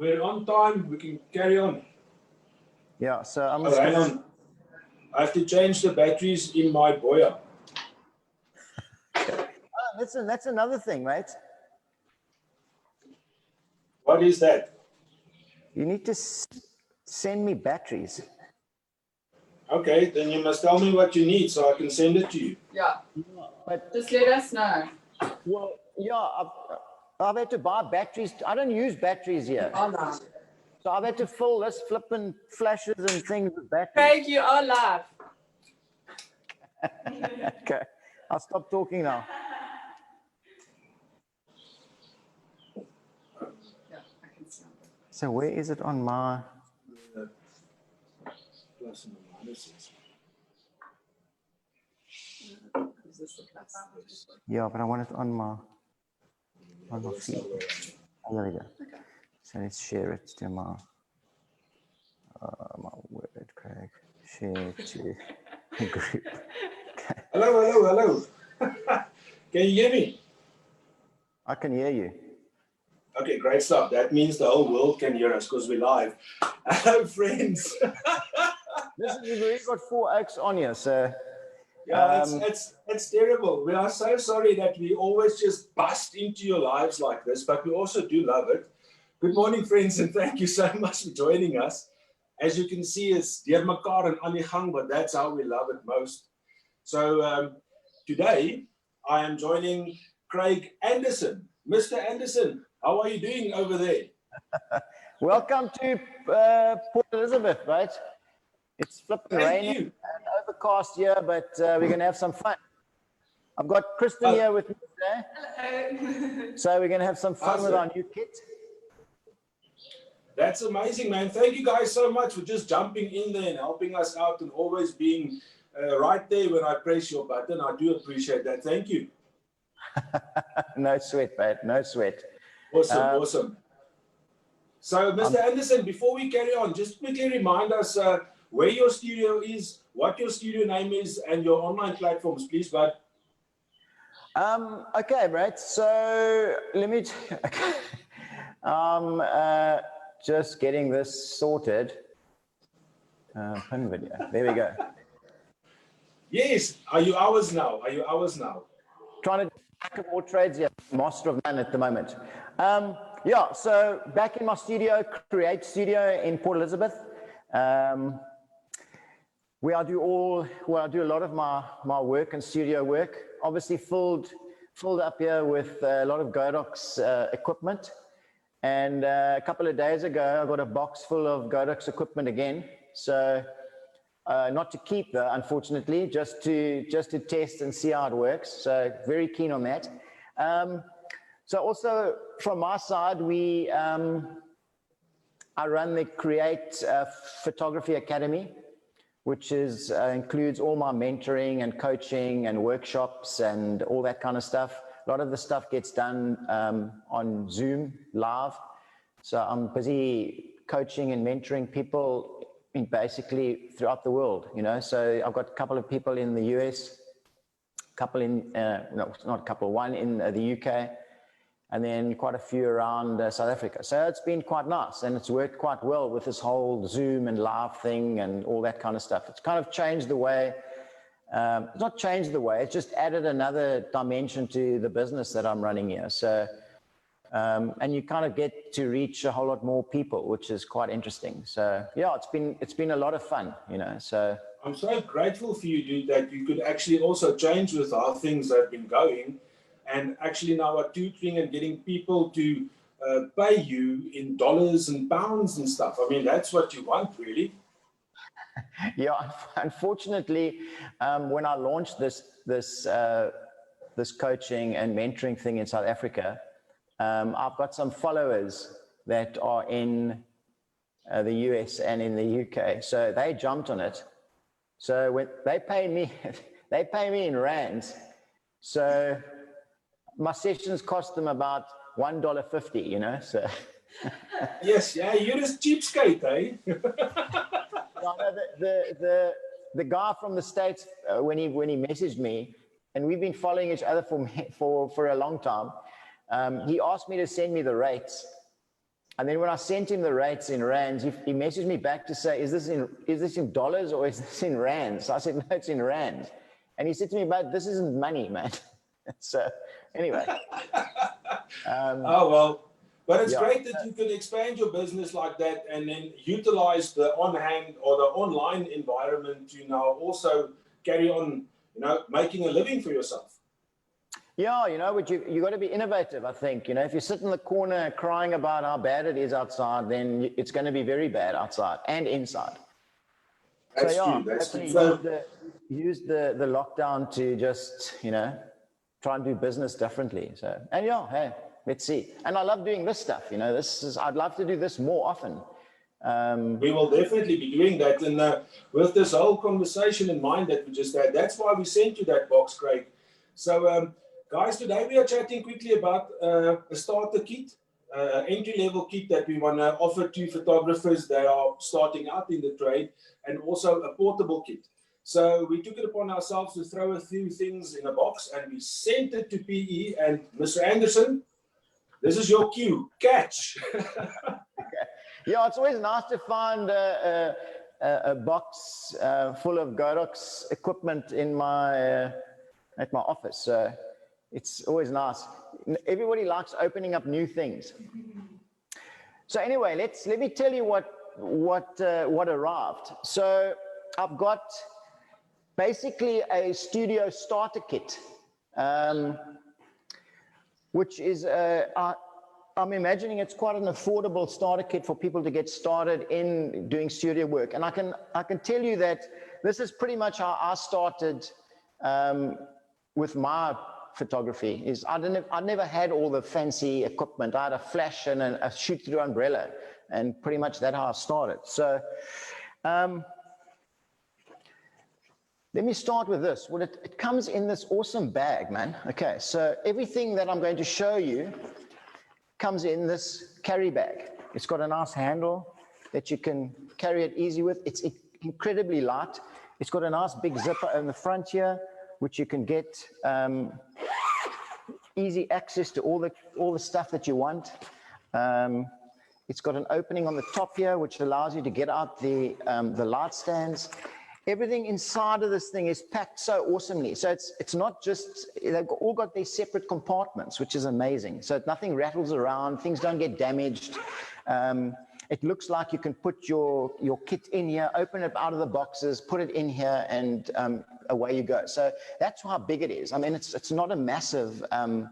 We're on time. We can carry on. Yeah, so I'm just hang on. I have to change the batteries in my boiler. Oh, that's another thing, right? What is that? You need to send me batteries. Okay, then you must tell me what you need so I can send it to you. Yeah, but just let us know. Well, yeah, I've had to buy batteries. I don't use batteries here. Oh, no. So I've had to fill this flipping flashes and things with batteries. Craig, you are live. Okay, I'll stop talking now. Yeah, I can see. So where is it on my... Plus and minuses. Is this the plus? Yeah, but I want it on my feed. Oh, there we go. Okay. So let's share it to my word, Craig. Share to group. Okay. Hello. Can you hear me? I can hear you. Okay, great stuff. That means the whole world can hear us because we're live. Hello, friends. We've already got 4 oaks on here, so... Yeah, it's terrible. We are so sorry that we always just bust into your lives like this, but we also do love it. Good morning, friends, and thank you so much for joining us. As you can see, it's deur mekaar en aan die gang, but that's how we love it most. So today, I am joining Craig Anderson. Mr. Anderson, how are you doing over there? Welcome to Port Elizabeth, right? It's flipping raining and overcast here, but we're going to have some fun. I've got Kristen here with me today. Hello. So we're going to have some fun with our new kit. That's amazing, man. Thank you guys so much for just jumping in there and helping us out and always being right there when I press your button. I do appreciate that. Thank you. No sweat, mate. No sweat. Awesome. So, Mr. Anderson, before we carry on, just quickly remind us where your studio is, what your studio name is, and your online platforms, please, bud. Okay, right. So let me... just getting this sorted. Pin video. There we go. Yes. Are you ours now? Trying to jack of all trades, yeah. Master of none at the moment. Yeah, so back in my studio, Create Studio in Port Elizabeth. Where I do a lot of my work and studio work. Obviously filled up here with a lot of Godox equipment. And a couple of days ago, I got a box full of Godox equipment again. So not to keep though, unfortunately, just to test and see how it works. So very keen on that. So also from my side, I run the Create Photography Academy, which includes all my mentoring and coaching and workshops and all that kind of stuff. A lot of the stuff gets done on Zoom live. So I'm busy coaching and mentoring people basically throughout the world, you know. So I've got a couple of people in the US, one in the UK, and then quite a few around South Africa. So it's been quite nice, and it's worked quite well with this whole Zoom and live thing and all that kind of stuff. It's kind of changed the way, it's not changed the way, it's just added another dimension to the business that I'm running here. So, and you kind of get to reach a whole lot more people, which is quite interesting. So yeah, it's been a lot of fun, you know. So I'm so grateful for you, dude, that you could actually also change with how things have been going, and actually now are tutoring and getting people to pay you in dollars and pounds and stuff. I mean, that's what you want, really. Yeah, unfortunately, when I launched this coaching and mentoring thing in South Africa, I've got some followers that are in the US and in the UK, so they jumped on it. So when they pay me, they pay me in rands. So my sessions cost them about $1.50, you know. So yes, yeah, you're just cheapskate, eh? The guy from the States, when he messaged me, and we've been following each other for a long time, he asked me to send me the rates. And then when I sent him the rates in rands, he messaged me back to say, is this in dollars or is this in rands? So I said, no, it's in rands. And he said to me, but this isn't money, man. So anyway. Oh, well, but it's Yeah. great that you can expand your business like that and then utilize the on-hand or the online environment to now also carry on, making a living for yourself. Yeah, but you got to be innovative, I think. If you sit in the corner crying about how bad it is outside, then it's going to be very bad outside and inside. That's so, true. That's true. Use the lockdown to just, try and do business differently. So, and yeah, hey, let's see. And I love doing this stuff. I'd love to do this more often. We will definitely be doing that. And with this whole conversation in mind that we just had, that's why we sent you that box, Craig. So, guys, today we are chatting quickly about a starter kit, entry-level kit that we want to offer to photographers that are starting out in the trade, and also a portable kit. So we took it upon ourselves to throw a few things in a box, and we sent it to PE. And Mr. Anderson, this is your cue. Catch. Yeah, it's always nice to find a box full of Godox equipment in at my office. So it's always nice. Everybody likes opening up new things. So anyway, let me tell you what arrived. So I've got basically a studio starter kit, which is I'm imagining it's quite an affordable starter kit for people to get started in doing studio work. And I can tell you that this is pretty much how I started with my photography. I never had all the fancy equipment. I had a flash and a shoot-through umbrella, and pretty much that's how I started. So let me start with this. Well, it comes in this awesome bag, man. Okay, so everything that I'm going to show you comes in this carry bag. It's got a nice handle that you can carry it easy with. It's incredibly light. It's got a nice big zipper in the front here, which you can get easy access to all the stuff that you want. It's got an opening on the top here, which allows you to get out the light stands. Everything inside of this thing is packed so awesomely. So it's not just, they've all got their separate compartments, which is amazing. So nothing rattles around, things don't get damaged. It looks like you can put your kit in here, open it out of the boxes, put it in here, and away you go. So that's how big it is. I mean, it's not a massive a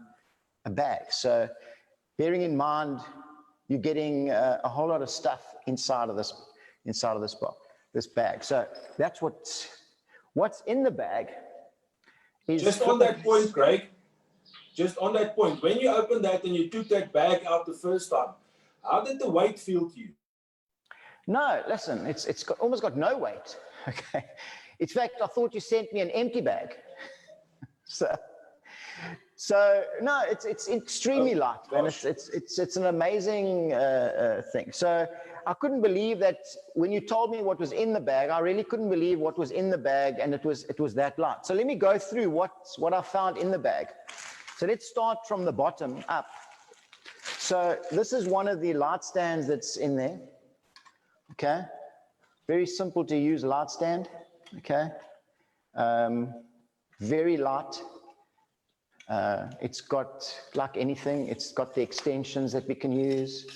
bag. So bearing in mind, you're getting a whole lot of stuff inside of this box. This bag. So that's what's in the bag. Is just on that point, Craig, just on that point, when you opened that and you took that bag out the first time, how did the weight feel to you? No, listen, it's almost got no weight. Okay. In fact, I thought you sent me an empty bag. So no, it's extremely light, and it's an amazing thing. So I couldn't believe that when you told me what was in the bag. I really couldn't believe what was in the bag, and it was that light. So let me go through what I found in the bag. So let's start from the bottom up. So this is one of the light stands that's in there. Okay, very simple to use light stand. Okay, very light. It's got, like anything, it's got the extensions that we can use.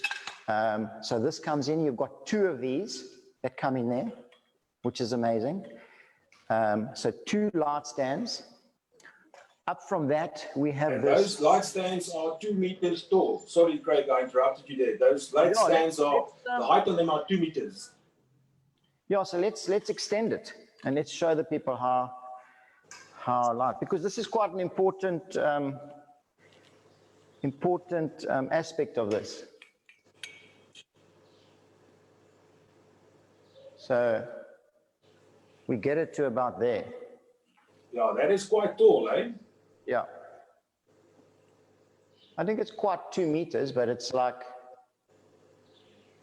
So this comes in, you've got two of these that come in there, which is amazing. So two light stands. Up from that, we have and this. Those light stands are 2 meters tall. Sorry, Craig, I interrupted you there. Those light stands are, the height of them are 2 meters. Yeah, so let's extend it, and let's show the people how light, because this is quite an important aspect of this. So we get it to about there. Yeah, that is quite tall, eh? Yeah. I think it's quite 2 meters, but it's like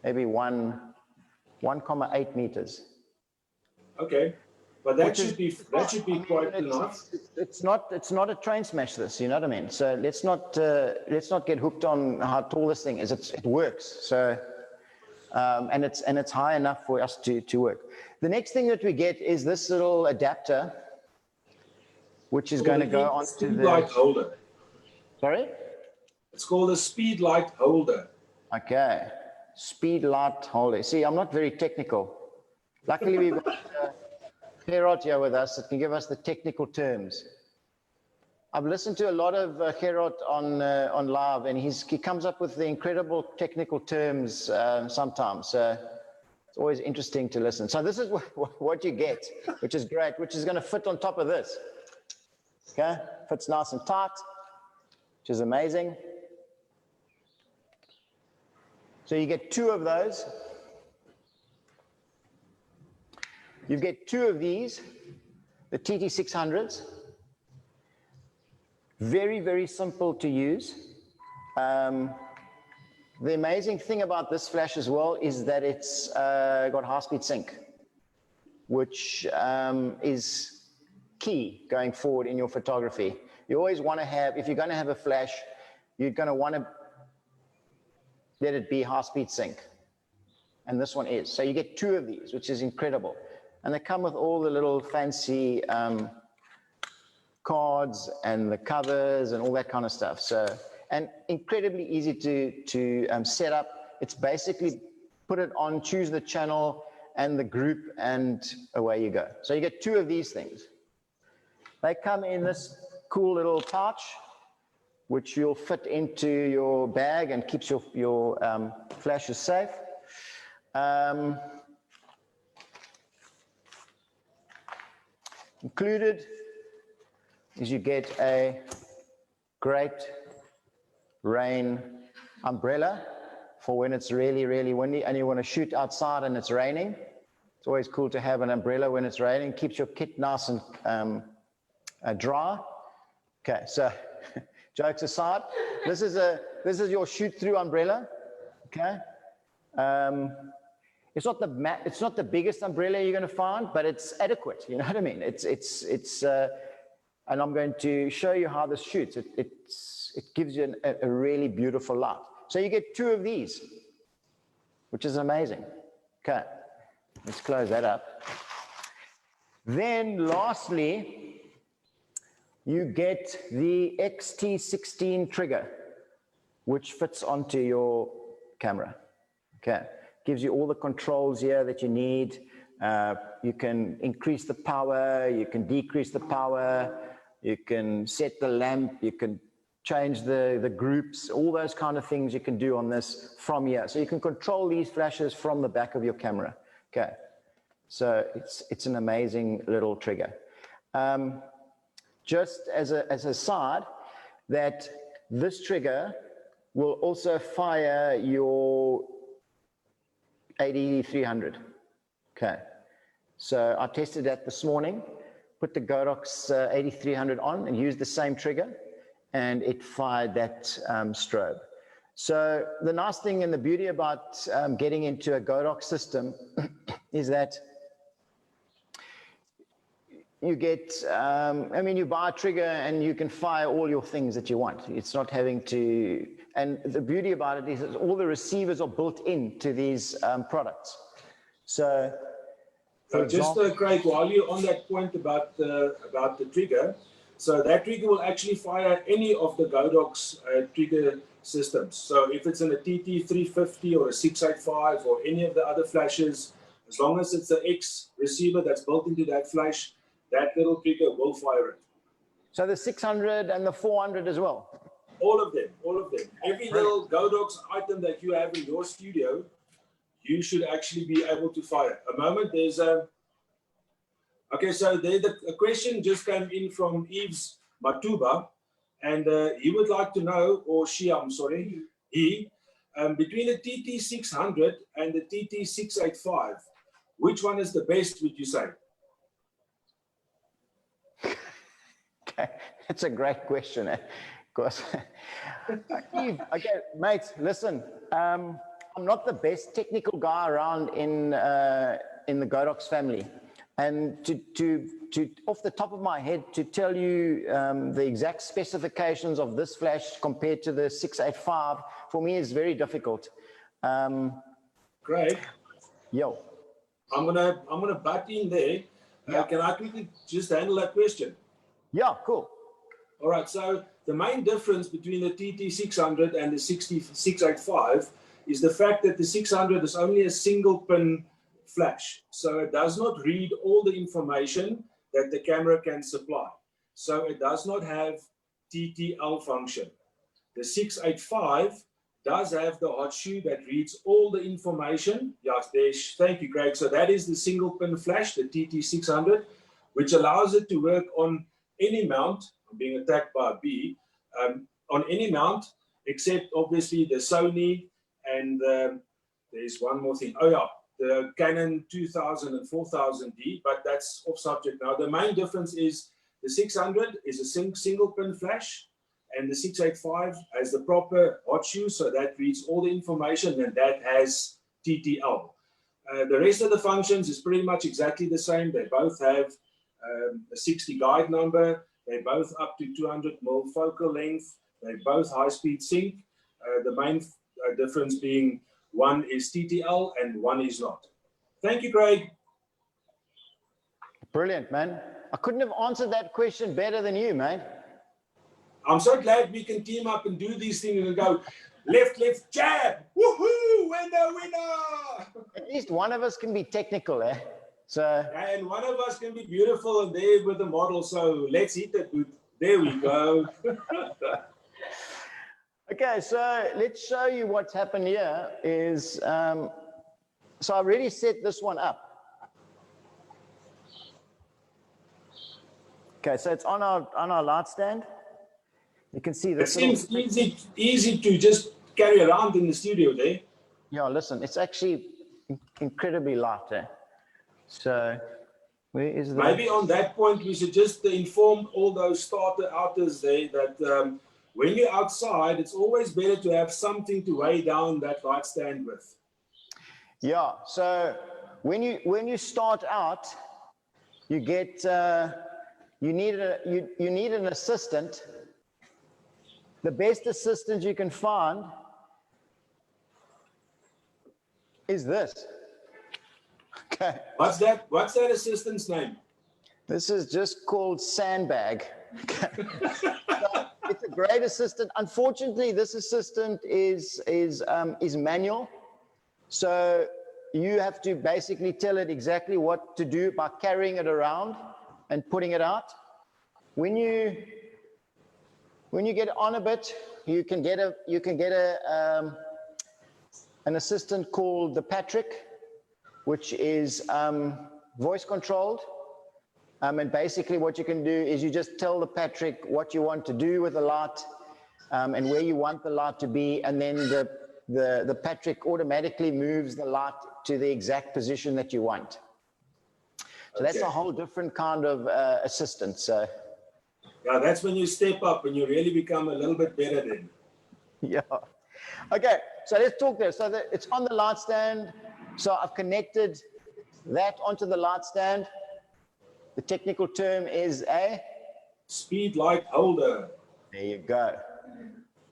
maybe 1.8 meters. Okay. But that should be quite enough. It's not a train smash. This, you know what I mean. So let's not get hooked on how tall this thing is. It works. So and it's high enough for us to work. The next thing that we get is this little adapter, which is going to go onto the light holder. Sorry. It's called a speed light holder. Okay, speed light holder. See, I'm not very technical. Luckily, we've got Gerard here with us that can give us the technical terms. I've listened to a lot of Gerard on live, and he comes up with the incredible technical terms sometimes. So it's always interesting to listen. So this is what you get, which is great, which is going to fit on top of this. Okay, fits nice and tight, which is amazing. So you get two of those. You get two of these, the TT600s. Very, very simple to use. The amazing thing about this flash as well is that it's got high-speed sync, which is key going forward in your photography. You always want to have, if you're going to have a flash, you're going to want to let it be high-speed sync. And this one is. So you get two of these, which is incredible. And they come with all the little fancy cards and the covers and all that kind of stuff. So, and incredibly easy to set up. It's basically put it on, choose the channel and the group, and away you go. So you get two of these things. They come in this cool little pouch, which you'll fit into your bag and keeps your flashes safe. Included is you get a great rain umbrella for when it's really, really windy and you want to shoot outside and it's raining. It's always cool to have an umbrella when it's raining. Keeps your kit nice and dry. Okay, so jokes aside, this is your shoot-through umbrella. Okay, it's not the biggest umbrella you're going to find, but it's adequate. You know what I mean? And I'm going to show you how this shoots. It gives you a really beautiful light. So you get two of these, which is amazing. Okay, let's close that up. Then lastly, you get the XT16 trigger, which fits onto your camera. Okay, gives you all the controls here that you need. You can increase the power, you can decrease the power, you can set the lamp, you can change the groups, all those kind of things you can do on this from here. So you can control these flashes from the back of your camera. Okay, so it's an amazing little trigger. Just as a side, that this trigger will also fire your 8300. Okay, so I tested that this morning, put the Godox 8300 on and used the same trigger, and it fired that strobe. So the nice thing and the beauty about getting into a Godox system is that you get, you buy a trigger and you can fire all your things that you want. It's not having to, and the beauty about it is that all the receivers are built into these products. So, for example, just Craig, while you're on that point about the trigger, so that trigger will actually fire any of the Godox trigger systems. So if it's in a TT350 or a 685 or any of the other flashes, as long as it's an X receiver that's built into that flash, that little trigger will fire it. So the 600 and the 400 as well? All of them, all of them. Every little Godox item that you have in your studio, you should actually be able to fire. A moment, there's a... Okay, so a question just came in from Yves Matuba, and he would like to know, or she, I'm sorry, he, between the TT600 and the TT685, which one is the best, would you say? Okay, that's a great question, of course. Okay, mates, listen. I'm not the best technical guy around in the Godox family. And to off the top of my head, to tell you the exact specifications of this flash compared to the 685, for me is very difficult. Great. Yo. I'm gonna butt in there. Yeah. Can I quickly just handle that question? Yeah, cool. All right, so the main difference between the TT600 and the 685 is the fact that the 600 is only a single pin flash. So it does not read all the information that the camera can supply. So it does not have TTL function. The 685 does have the hot shoe that reads all the information. Yes, thank you, Greg. So that is the single pin flash, the TT600, which allows it to work on any mount. I'm being attacked by a bee. On any mount, except obviously the Sony and there's one more thing. Oh yeah, the Canon 2000 and 4000D, but that's off subject now. The main difference is the 600 is a single pin flash, and the 685 has the proper hot shoe, so that reads all the information, and that has TTL. The rest of the functions is pretty much exactly the same. They both have a 60 guide number. They're both up to 200mm focal length. They're both high-speed sync. The main difference being one is TTL and one is not. Thank you, Craig. Brilliant, man. I couldn't have answered that question better than you, man. I'm so glad we can team up and do these things and go left, left, jab. Woohoo! Winner, winner! At least one of us can be technical, eh? So. And one of us can be beautiful and there with the model. So let's hit it. There we go. Okay, so let's show you what's happened here is, so I already set this one up. Okay, so it's on our light stand. You can see this. It seems easy to just carry around in the studio there. Yeah, listen, it's actually incredibly light, eh? So where is the... Maybe on that point, we should just inform all those outers there that when you're outside, it's always better to have something to weigh down that light stand with. Yeah, so when you start out, you get you need an assistant. The best assistant you can find is this. Okay. What's that assistant's name? This is just called Sandbag. Okay. So it's a great assistant. Unfortunately, this assistant is manual. So you have to basically tell it exactly what to do by carrying it around and putting it out. When you get on a bit, you can get an assistant called the Patrick, which is voice controlled. And basically what you can do is you just tell the Patrick what you want to do with the light and where you want the light to be, and then the Patrick automatically moves the light to the exact position that you want. So that's a whole different kind of assistant. So yeah, that's when you step up and you really become a little bit better then. Yeah. Okay, so let's talk there. So it's on the light stand. So I've connected that onto the light stand. The technical term is a speed light holder. There you go.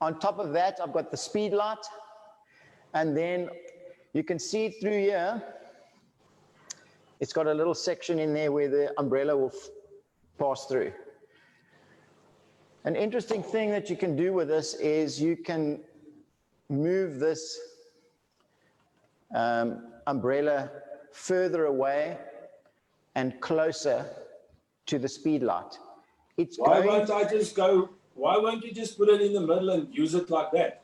On top of that, I've got the speed light. And then you can see through here, it's got a little section in there where the umbrella will pass through. An interesting thing that you can do with this is you can move this umbrella further away and closer to the speed light. Why won't you just put it in the middle and use it like that?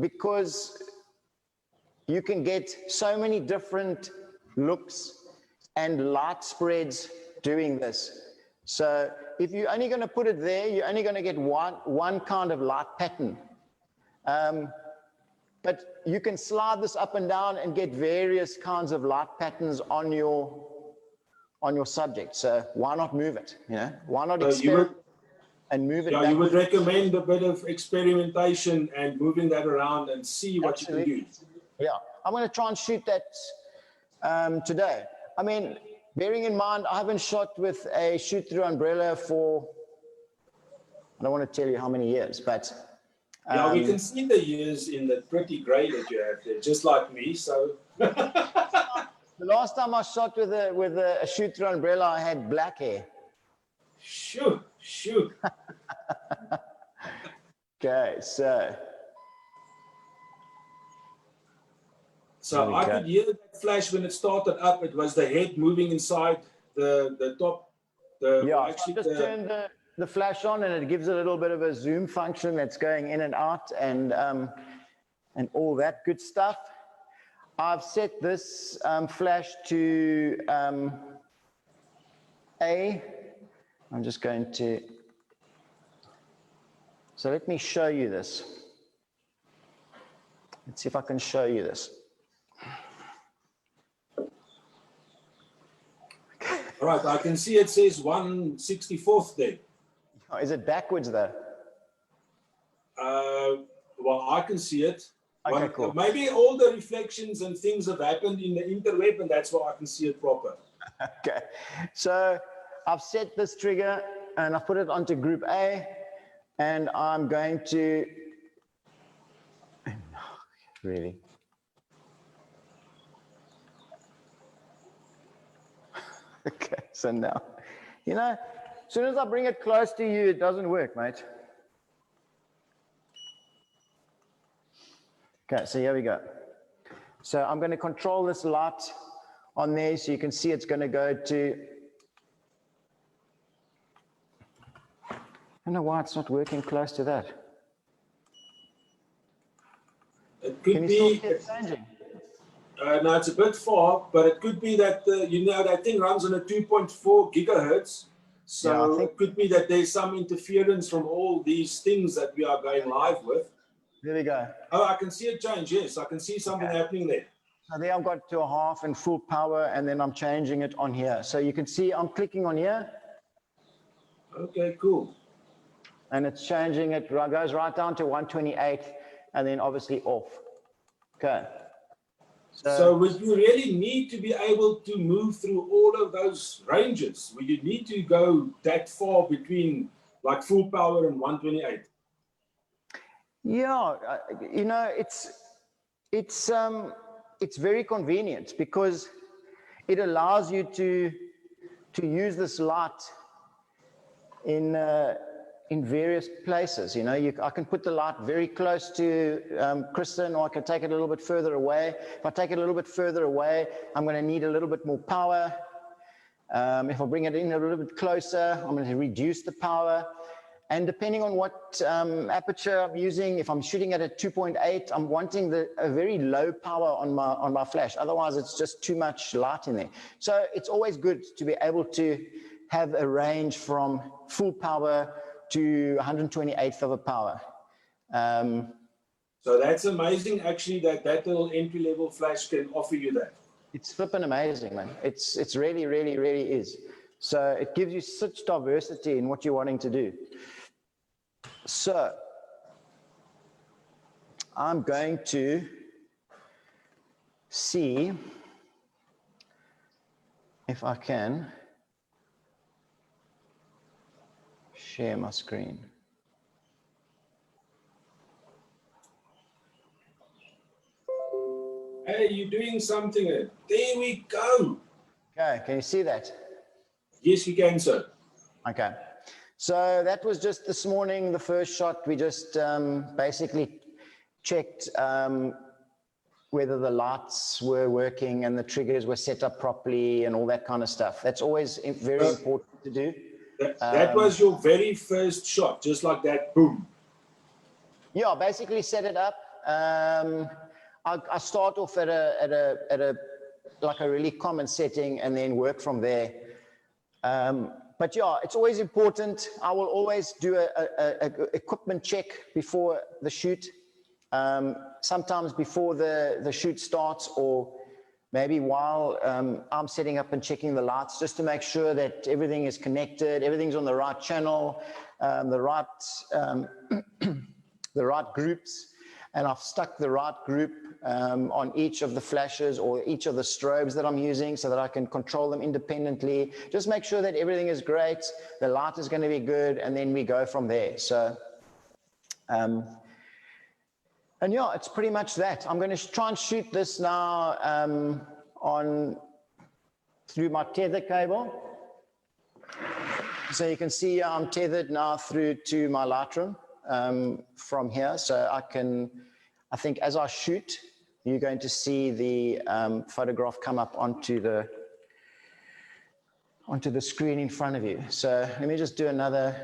Because you can get so many different looks and light spreads doing this. So if you're only going to put it there, you're only going to get one kind of light pattern. But you can slide this up and down and get various kinds of light patterns on your subject. So why not move it? You know, why not experiment and move it? Yeah, you would recommend a bit of experimentation and moving that around and see what you can do. Yeah, I'm going to try and shoot that today. I mean, bearing in mind, I haven't shot with a shoot-through umbrella for, I don't want to tell you how many years, but... Yeah, we can see the years in the pretty grey that you have there, just like me, so... The last time I shot with a shoot-through umbrella, I had black hair. Shoot. Okay, so... So I could hear that flash when it started up. It was the head moving inside the top. Yeah, actually, I just turned the flash on, and it gives a little bit of a zoom function that's going in and out, and all that good stuff. I've set this flash to A. I'm just going to. So let me show you this. Let's see if I can show you this. All right, I can see it says 1/64th there. Oh, is it backwards though? Well, I can see it. Okay, Well, cool. Maybe all the reflections and things have happened in the interweb, and that's why I can see it proper. Okay, so I've set this trigger and I've put it onto group A, and I'm going to, really? Okay, so now, you know, as soon as I bring it close to you, it doesn't work, mate. Okay, so here we go. So I'm going to control this light on there so you can see it's going to go to, I don't know why it's not working close to that. It could Can you be. still see it changing? No, it's a bit far, but it could be that, you know, that thing runs on a 2.4 gigahertz. So Yeah, I think it could be that there's some interference from all these things that we are going live with. There we go. Oh, I can see it change. Yes, I can see something happening there. So there I've got to a half and full power, and then I'm changing it on here. So you can see I'm clicking on here. Okay, cool. And it's changing it, goes right down to 128, and then obviously off. Okay. So would you really need to be able to move through all of those ranges? Would you need to go that far between like full power and 128? Yeah, you know, it's very convenient because it allows you to use this light in various places. You know, I can put the light very close to Kristen, or I can take it a little bit further away. If I take it a little bit further away, I'm going to need a little bit more power. If I bring it in a little bit closer, I'm going to reduce the power. And depending on what aperture I'm using, if I'm shooting at a 2.8, I'm wanting a very low power on my flash. Otherwise, it's just too much light in there. So it's always good to be able to have a range from full power to 128th of a power. So that's amazing, actually, that little entry-level flash can offer you that. It's flipping amazing, man. It's really, really, really is. So it gives you such diversity in what you're wanting to do. So I'm going to see if I can share my screen. Hey, you're doing something. There we go. Okay, can you see that? Yes, we can, sir. Okay. So that was just this morning, the first shot. We just basically checked whether the lights were working and the triggers were set up properly and all that kind of stuff. That's always very important to do. That was your very first shot, just like that, boom. Yeah, basically set it up. I start off at a like a really common setting and then work from there. But yeah, it's always important. I will always do a equipment check before the shoot. Sometimes before the shoot starts, or maybe while I'm setting up and checking the lights, just to make sure that everything is connected, everything's on the right channel, the right groups, and I've stuck the right group on each of the flashes or each of the strobes that I'm using so that I can control them independently. Just make sure that everything is great, the light is going to be good, and then we go from there. So, and yeah, it's pretty much that. I'm going to try and shoot this now through my tether cable. So you can see I'm tethered now through to my Lightroom from here. So I think as I shoot, you're going to see the photograph come up onto the screen in front of you. So let me just do another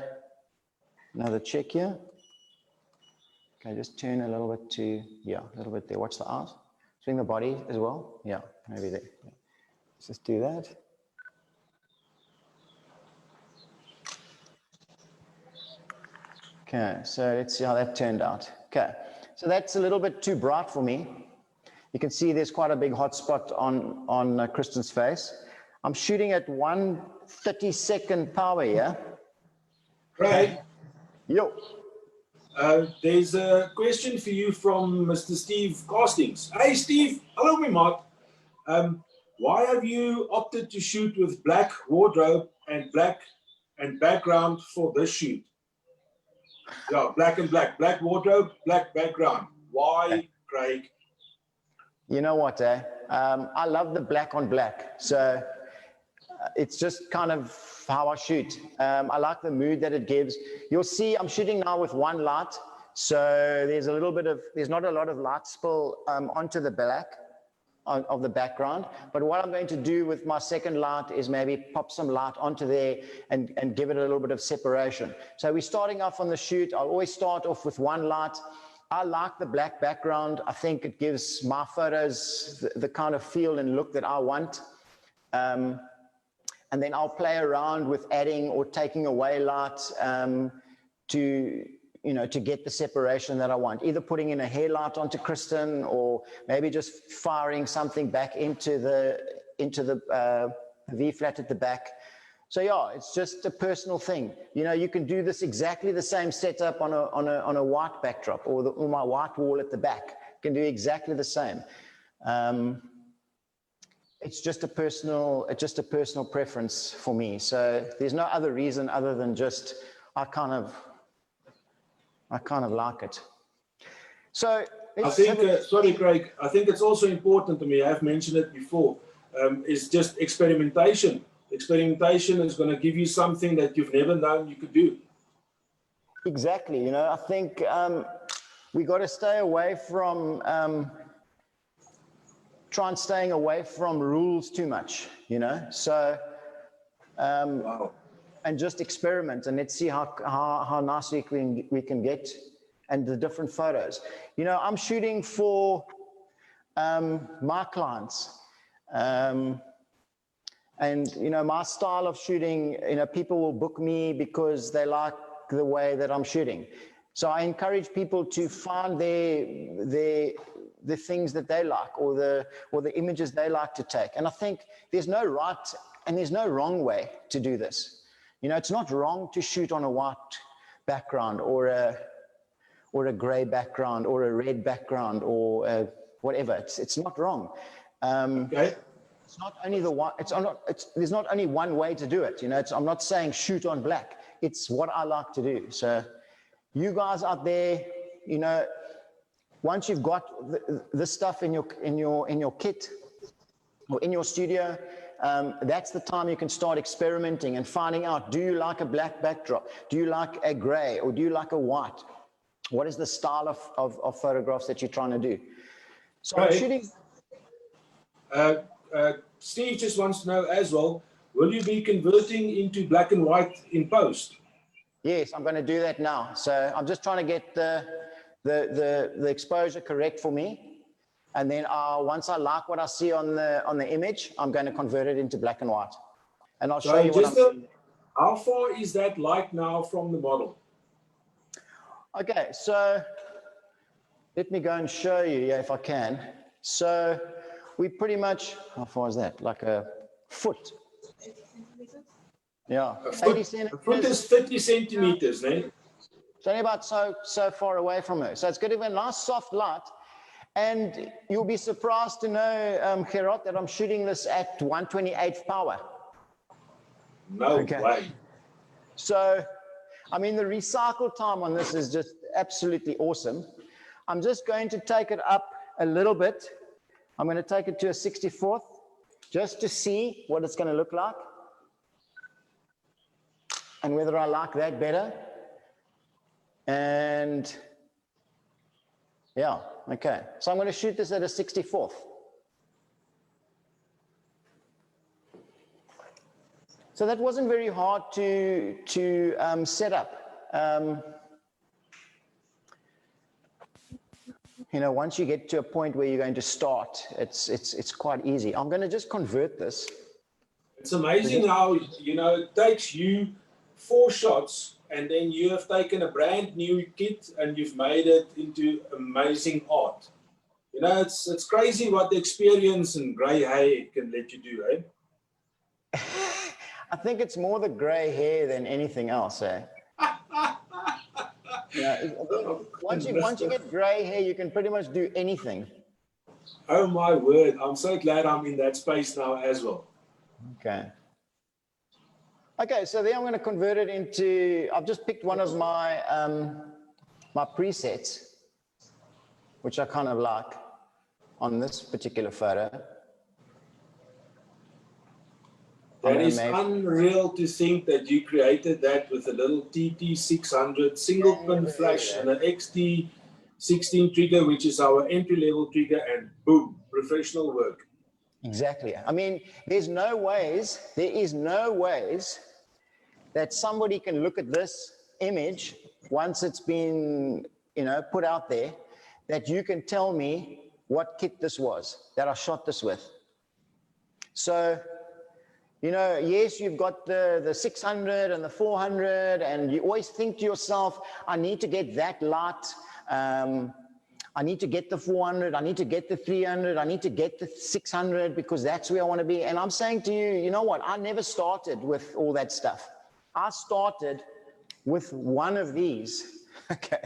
check here. Okay, just turn a little bit to, yeah, a little bit there. Watch the eyes. Swing the body as well. Yeah, maybe there. Yeah. Let's just do that. Okay, so let's see how that turned out. Okay, so that's a little bit too bright for me. You can see there's quite a big hot spot on Kristen's face. I'm shooting at 1/32 power here. Craig, Yo. there's a question for you from Mr. Steve Castings. Hey, Steve. Hello, my mate. Why have you opted to shoot with black wardrobe and background for this shoot? Yeah, black and black. Black wardrobe, black background. Why, Craig? You know what, I love the black on black. So it's just kind of how I shoot. I like the mood that it gives. You'll see I'm shooting now with one light. So there's not a lot of light spill onto the black of the background. But what I'm going to do with my second light is maybe pop some light onto there and give it a little bit of separation. So we're starting off on the shoot. I'll always start off with one light. I like the black background. I think it gives my photos the kind of feel and look that I want. And then I'll play around with adding or taking away light to get the separation that I want. Either putting in a hair light onto Kristen or maybe just firing something back into the V-flat at the back. So yeah, it's just a personal thing. You can do this exactly the same setup on a white backdrop or my white wall at the back. You can do exactly the same. It's just a personal preference for me. So there's no other reason other than just I kind of like it. So I think, sorry, Craig, I think it's also important to me, I've mentioned it before, is just experimentation. Experimentation is going to give you something that you've never known you could do. Exactly. I think we got to stay away from, staying away from rules too much, So, Wow. And just experiment and let's see how nicely we can get and the different photos. I'm shooting for my clients. And, my style of shooting, people will book me because they like the way that I'm shooting. So I encourage people to find the things that they like or the images they like to take. And I think there's no right and there's no wrong way to do this. It's not wrong to shoot on a white background or a gray background or a red background or whatever. It's not wrong. Okay. It's not only there's not only one way to do it. I'm not saying shoot on black. It's what I like to do. So you guys out there, once you've got this stuff in your kit or in your studio, that's the time you can start experimenting and finding out, do you like a black backdrop? Do you like a gray or do you like a white? What is the style of photographs that you're trying to do? So right. I'm shooting. Steve just wants to know as well, will you be converting into black and white in post? Yes, I'm going to do that now. So I'm just trying to get the exposure correct for me. And then once I like what I see on the image, I'm going to convert it into black and white. And I'll show you what I'm doing. How far is that light now from the model? Okay, so let me go and show you, if I can. So we pretty much, how far is that? Like a foot. Yeah, 80 centimeters. A foot is 30 centimeters, eh? It's only about so far away from her. So it's going to be a nice soft light. And you'll be surprised to know, Gerard, that I'm shooting this at 1/28th power. No way. So, I mean, the recycle time on this is just absolutely awesome. I'm just going to take it up a little bit. I'm going to take it to a 64th just to see what it's going to look like and whether I like that better. And yeah, okay. So I'm going to shoot this at a 64th. So that wasn't very hard to set up. You know, once you get to a point where you're going to start, it's quite easy. I'm going to just convert this. It's amazing how, you know, it takes you 4 shots and then you have taken a brand new kit and you've made it into amazing art. You know, it's crazy what the experience and grey hair can let you do, eh? I think it's more the grey hair than anything else, eh? Yeah, once you get grey hair, you can pretty much do anything. Oh my word, I'm so glad I'm in that space now as well. Okay. Okay, so then I'm going to convert it into, I've just picked one of my, my presets, which I kind of like on this particular photo. That is unreal to think that you created that with a little TT600 single pin flash and an XT16 trigger, which is our entry-level trigger, and boom, professional work. Exactly. I mean, there is no ways that somebody can look at this image once it's been, you know, put out there, that you can tell me what kit this was that I shot this with. So, you know, yes, you've got the 600 and the 400, and you always think to yourself, I need to get that light. I need to get the 400, I need to get the 300, I need to get the 600 because that's where I want to be. And I'm saying to you, you know what? I never started with all that stuff. I started with one of these. Okay.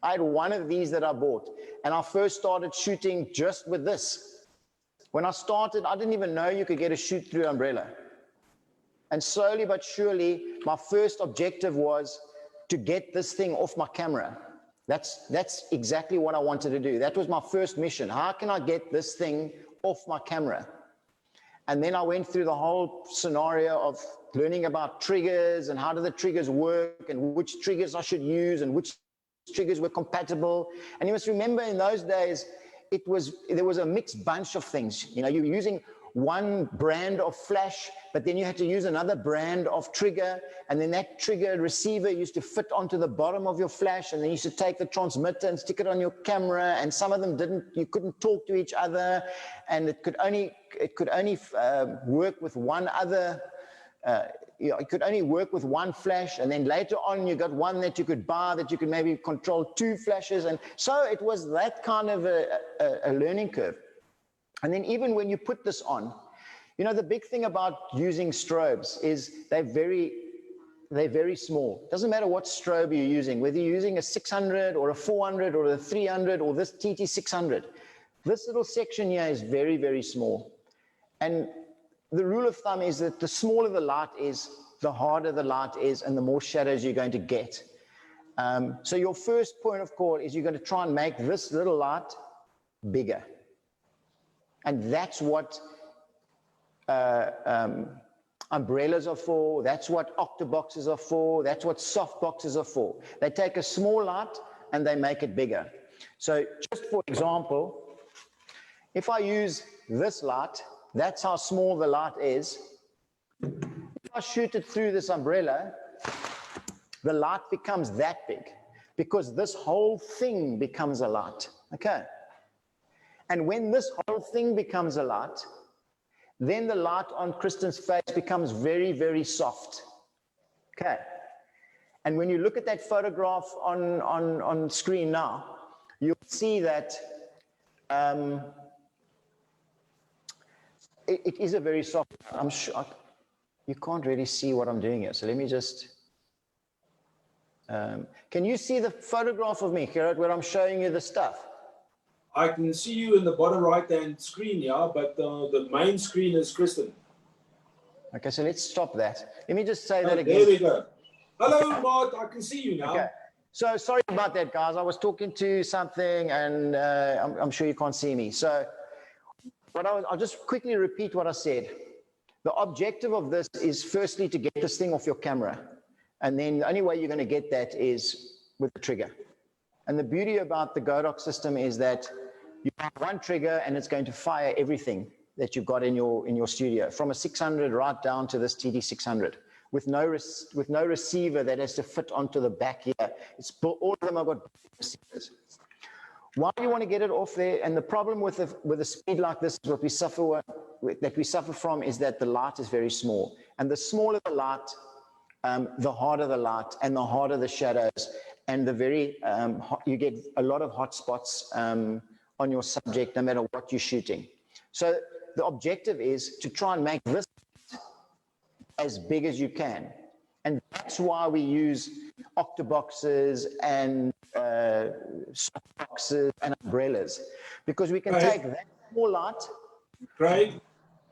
I had one of these that I bought, and I first started shooting just with this. When I started, I didn't even know you could get a shoot-through umbrella. And slowly but surely, my first objective was to get this thing off my camera. That's exactly what I wanted to do. That was my first mission. How can I get this thing off my camera? And then I went through the whole scenario of learning about triggers and how do the triggers work and which triggers I should use and which triggers were compatible. And you must remember in those days, there was a mixed bunch of things. You know, you're using one brand of flash, but then you had to use another brand of trigger, and then that trigger receiver used to fit onto the bottom of your flash, and then you used to take the transmitter and stick it on your camera, and some of them didn't, you couldn't talk to each other, and it could only work with one other, you know, it could only work with one flash, and then later on you got one that you could buy that you could maybe control 2 flashes, and so it was that kind of a learning curve. And then even when you put this on, you know, the big thing about using strobes is they're very small. It doesn't matter what strobe you're using, whether you're using a 600 or a 400 or a 300 or this TT600. This little section here is very, very small. And the rule of thumb is that the smaller the light is, the harder the light is, and the more shadows you're going to get. So your first point of call is you're going to try and make this little light bigger. And that's what umbrellas are for, that's what octoboxes are for, that's what soft boxes are for. They take a small light and they make it bigger. So just for example, if I use this light, that's how small the light is. If I shoot it through this umbrella, the light becomes that big because this whole thing becomes a light, okay? And when this whole thing becomes a light, then the light on Kristen's face becomes very, very soft. Okay. And when you look at that photograph on screen now, you'll see that it is a very soft. I'm sure you can't really see what I'm doing here. So let me just. Can you see the photograph of me, Gerard, where I'm showing you the stuff? I can see you in the bottom right-hand screen, yeah, but the main screen is Kristen. Okay, so let's stop that. Let me just say that Oh, again. there we go. Hello, Mart, I can see you now. Okay. So sorry about that, guys. I was talking to something, and I'm sure you can't see me. So I'll just quickly repeat what I said. The objective of this is firstly to get this thing off your camera. And then the only way you're going to get that is with the trigger. And the beauty about the Godox system is that you have one trigger and it's going to fire everything that you've got in your studio, from a 600 right down to this TT600, with no receiver that has to fit onto the back here. All of them have got receivers. Why do you want to get it off there? And the problem with a speed like this, what we suffer from is that the light is very small. And the smaller the light, the harder the light and the harder the shadows, and you get a lot of hot spots on your subject, no matter what you're shooting. So the objective is to try and make this as big as you can. And that's why we use octoboxes and softboxes and umbrellas, because we can take that small light. Craig,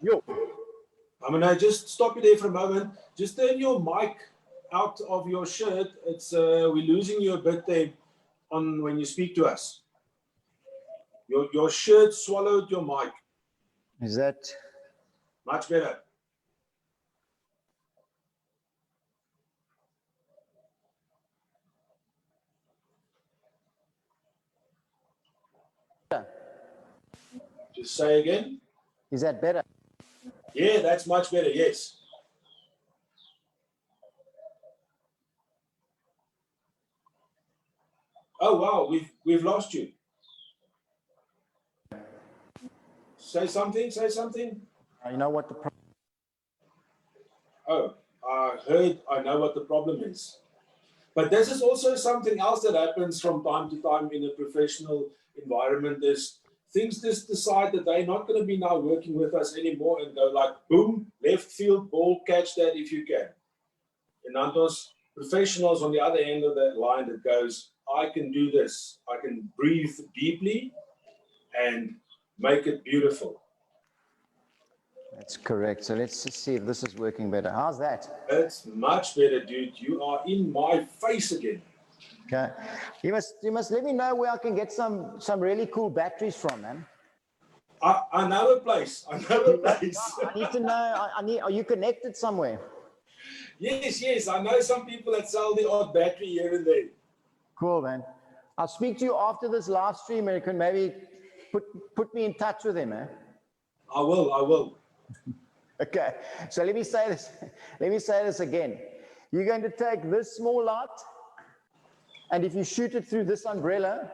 I'm going to just stop you there for a moment. Just turn your mic out of your shirt. We're losing you a bit there when you speak to us. Your shirt swallowed your mic. Is that much better? Just say again. Is that better? Yeah, that's much better, yes. Oh, wow, we've lost you. Say something, say something. You know what the problem? Oh, I know what the problem is. But this is also something else that happens from time to time in a professional environment. Is things just decide that they're not going to be now working with us anymore, and go like, boom, left field ball, catch that if you can. And then those professionals on the other end of the line that goes, I can do this. I can breathe deeply and make it beautiful. That's correct. So let's just see if this is working better. How's that? That's much better, dude. You are in my face again. Okay. You must let me know where I can get some really cool batteries from, man. I know a place. I know a place. I need to know. Are you connected somewhere? Yes. I know some people that sell the odd battery here and there. Cool, man. I'll speak to you after this live stream, and you can maybe put me in touch with him, eh? I will. Okay. So let me say this. Let me say this again. You're going to take this small light, and if you shoot it through this umbrella,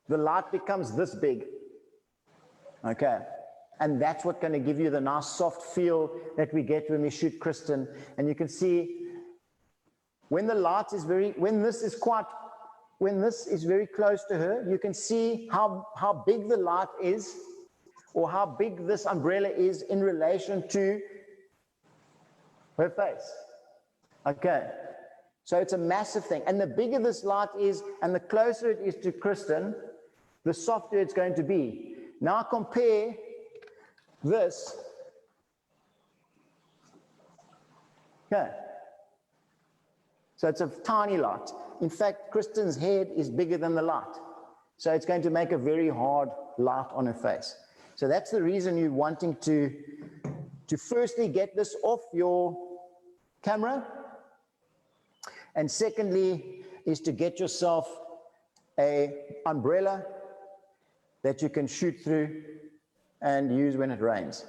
the light becomes this big. Okay. And that's what's going to give you the nice soft feel that we get when we shoot Kristen. And you can see when the light is when this is very close to her, you can see how big the light is, or how big this umbrella is in relation to her face. Okay. So it's a massive thing. And the bigger this light is, and the closer it is to Kristen, the softer it's going to be. Now compare this. Okay. So it's a tiny light. In fact, Kristen's head is bigger than the light. So it's going to make a very hard light on her face. So that's the reason you're wanting to firstly get this off your camera. And secondly is to get yourself an umbrella that you can shoot through and use when it rains.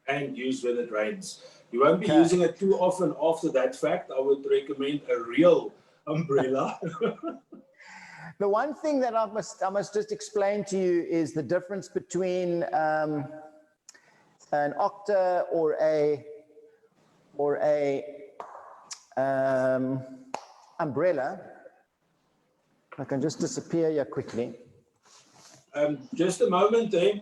And use when it rains. You won't be using it too often after that fact. I would recommend a real umbrella. The one thing that I must just explain to you is the difference between an octa or a umbrella. I can just disappear here quickly. Just a moment there.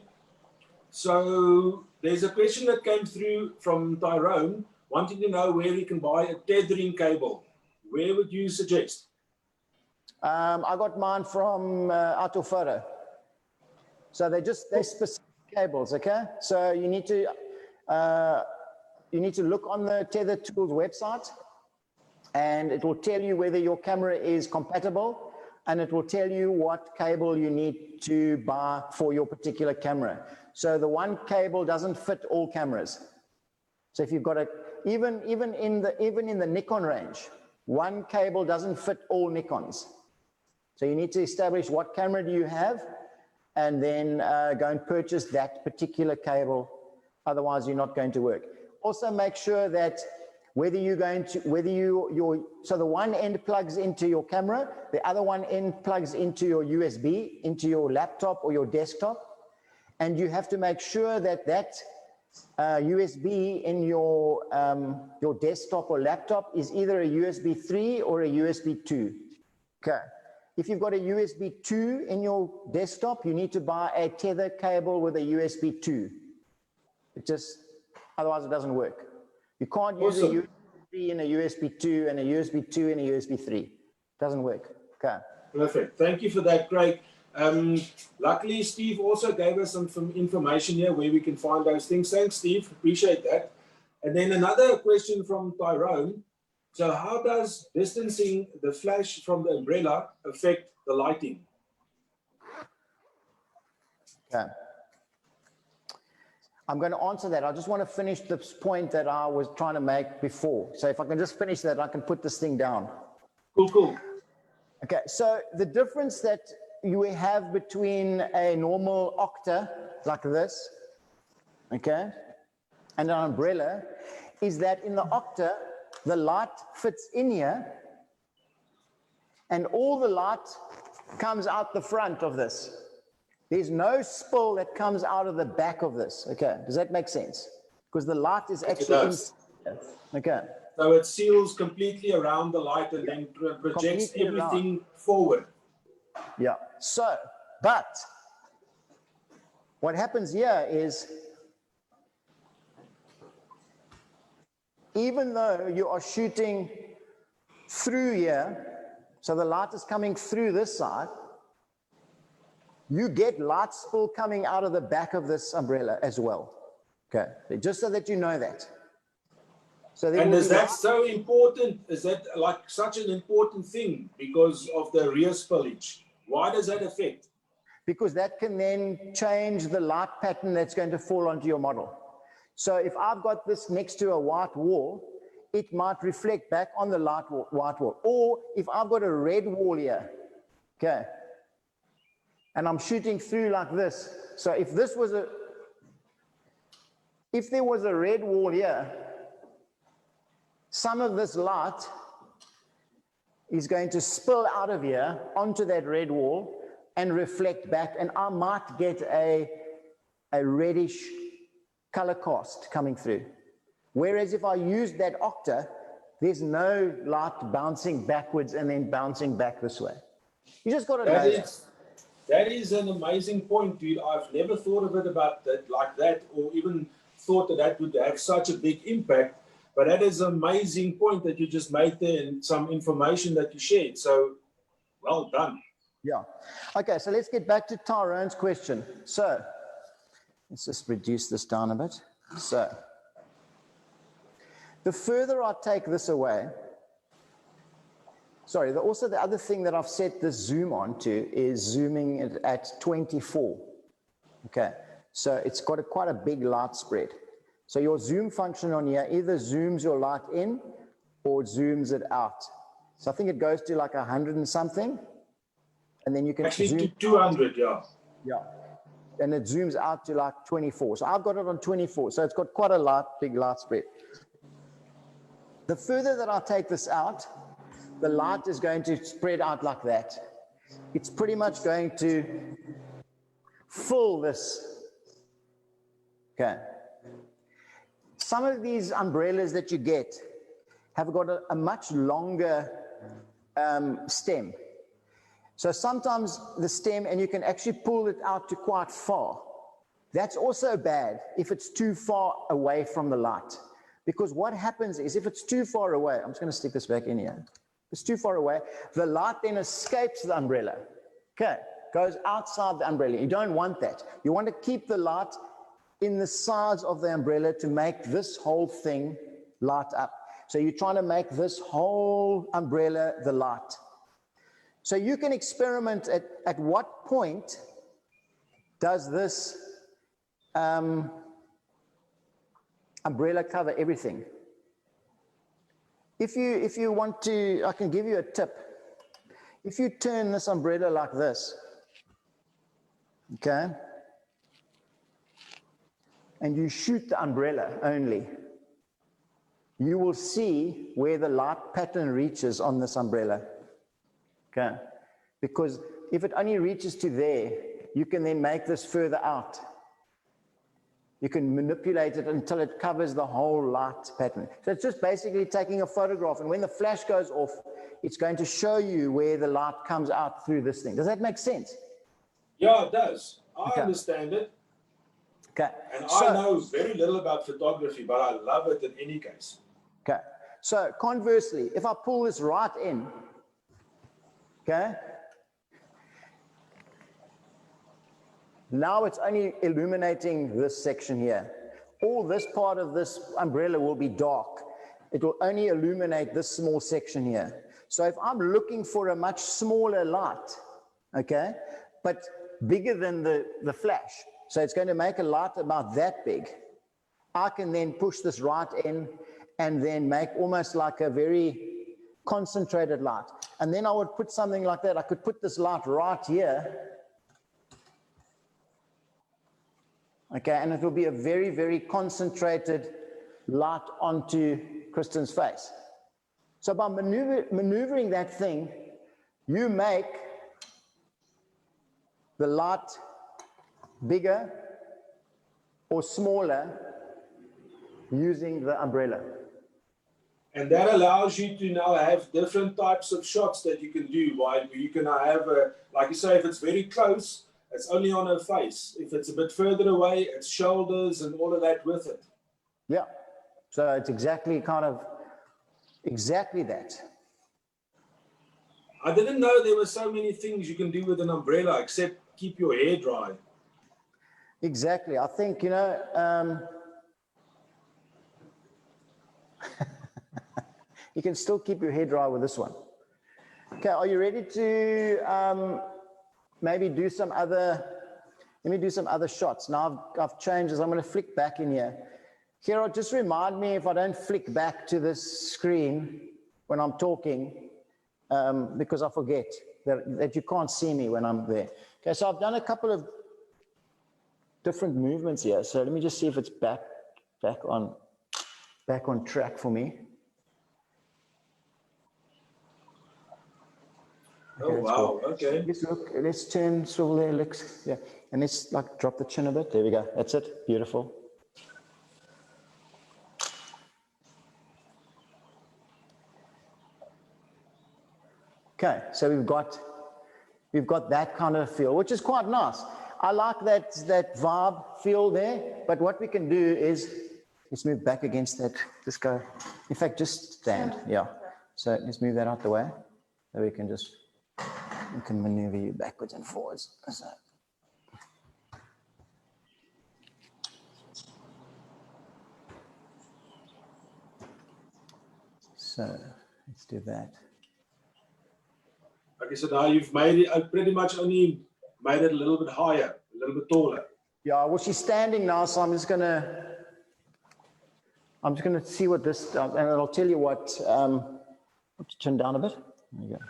So there's a question that came through from Tyrone wanting to know where he can buy a tethering cable. Where would you suggest? I got mine from Autophoto. So they're specific cables, okay? So you need to look on the Tether Tools website, and it will tell you whether your camera is compatible, and it will tell you what cable you need to buy for your particular camera. So the one cable doesn't fit all cameras. So if you've got even in the Nikon range, one cable doesn't fit all Nikons. So you need to establish what camera do you have, and then go and purchase that particular cable. Otherwise, you're not going to work. Also, make sure that so the one end plugs into your camera, the other one end plugs into your USB, into your laptop or your desktop, and you have to make sure that USB in your desktop or laptop is either a USB 3 or a USB 2. Okay. If you've got a USB 2 in your desktop, you need to buy a tether cable with a USB 2. Otherwise it doesn't work. You can't use a USB 3 in a USB 2 and a USB 2 in a USB 3. It doesn't work. Okay. Perfect. Thank you for that, Craig. Luckily, Steve also gave us some information here where we can find those things. Thanks, Steve. Appreciate that. And then another question from Tyrone. So how does distancing the flash from the umbrella affect the lighting? Okay. I'm going to answer that. I just want to finish this point that I was trying to make before. So if I can just finish that, I can put this thing down. Cool. Okay, so the difference that you have between a normal octa like this, okay, and an umbrella is that in the octa, the light fits in here and all the light comes out the front of this. There's no spill that comes out of the back of this. Okay, does that make sense? Because the light is actually inside. Okay. So it seals completely around the light and then projects everything forward. Yeah. So, but what happens here is, even though you are shooting through here, so the light is coming through this side, you get light spill coming out of the back of this umbrella as well. Okay, just so that you know that. So and is that so important? Is that like such an important thing because of the rear spillage? Why does that affect? Because that can then change the light pattern that's going to fall onto your model. So if I've got this next to a white wall, it might reflect back on the white wall. Or if I've got a red wall here, okay, and I'm shooting through like this. So if there was a red wall here, some of this light is going to spill out of here onto that red wall and reflect back, and I might get a reddish color cast coming through. Whereas if I use that octa, there's no light bouncing backwards and then bouncing back this way. You just got to know that. That is an amazing point, dude. I've never thought of it about that like that, or even thought that that would have such a big impact. But that is an amazing point that you just made there, and some information that you shared. So, well done. Yeah. Okay, so let's get back to Tyrone's question. So, let's just reduce this down a bit. So, the further I take this away, sorry, also the other thing that I've set the zoom on to is zooming it at 24. Okay, so it's got quite a big light spread. So your zoom function on here either zooms your light in or it zooms it out. So I think it goes to like 100 and something, and then you can actually zoom to 200, yeah. Yeah, and it zooms out to like 24. So I've got it on 24. So it's got quite a big light spread. The further that I take this out, the light is going to spread out like that. It's pretty much going to fill this. Okay. Some of these umbrellas that you get have got a much longer stem. So sometimes the stem, and you can actually pull it out to quite far. That's also bad if it's too far away from the light. Because what happens is if it's too far away, I'm just going to stick this back in here. If it's too far away, the light then escapes the umbrella. Okay, goes outside the umbrella. You don't want that. You want to keep the light in the sides of the umbrella to make this whole thing light up. So you're trying to make this whole umbrella the light. So you can experiment at what point does this umbrella cover everything. If you want to, I can give you a tip. If you turn this umbrella like this, okay, and you shoot the umbrella only, you will see where the light pattern reaches on this umbrella, okay? Because if it only reaches to there, you can then make this further out. You can manipulate it until it covers the whole light pattern. So it's just basically taking a photograph, and when the flash goes off, it's going to show you where the light comes out through this thing. Does that make sense? Yeah, it does. I Okay. understand it. Okay. And So, I know very little about photography, but I love it in any case. okay. So conversely, if I pull this right in, okay, now it's only illuminating this section here. All this part of this umbrella will be dark. It will only illuminate this small section here. So if I'm looking for a much smaller light, okay, but bigger than the flash, so it's going to make a light about that big, I can then push this right in and then make almost like a very concentrated light. And then I would put something like that. I could put this light right here. Okay, and it will be a very, very concentrated light onto Kristen's face. So by maneuvering that thing, you make the light bigger or smaller using the umbrella. And that allows you to now have different types of shots that you can do. While you can have, like you say, if it's very close, it's only on her face. If it's a bit further away, it's shoulders and all of that with it. Yeah, so it's exactly that. I didn't know there were so many things you can do with an umbrella except keep your hair dry. Exactly. I think, you know, you can still keep your hair dry with this one. Okay, are you ready to maybe do some other, let me do some other shots. Now I've changed this. I'm going to flick back in here. Hero, just remind me if I don't flick back to this screen when I'm talking, because I forget that you can't see me when I'm there. Okay, so I've done a couple of different movements here. So let me just see if it's back on track for me. Okay, oh, wow, cool. Okay. Let's look, let's turn swivel there, looks, yeah. And let's like drop the chin a bit. There we go. That's it. Beautiful. Okay, so we've got that kind of feel, which is quite nice. I like that vibe feel there, but what we can do is, let's move back against that, just go, in fact, just stand, yeah. So let's move that out the way, so we can just, we can maneuver you backwards and forwards. So let's do that. Okay, so now you've made it, pretty much only made it a little bit higher, a little bit taller. Yeah, well, she's standing now, so I'm just gonna see what this, and I'll tell you what, turn down a bit. There you go.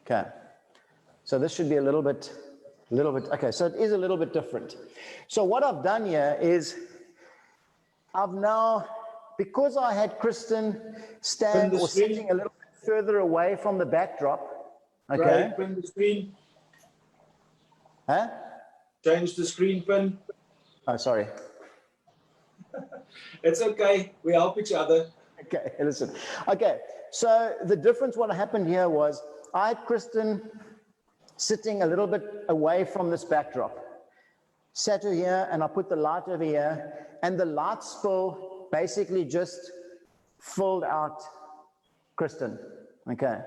Okay, so this should be a little bit, okay, so it is a little bit different. So what I've done here is, I've now, because I had Kristen stand or sitting a little bit further away from the backdrop, okay? Right, pin the screen. Huh? Change the screen pin. Oh, sorry. It's okay, we help each other. Okay, listen. Okay, so the difference, what happened here was, I had Kristen sitting a little bit away from this backdrop. Sat her here, and I put the light over here, and the light spill basically just filled out Kristen, okay?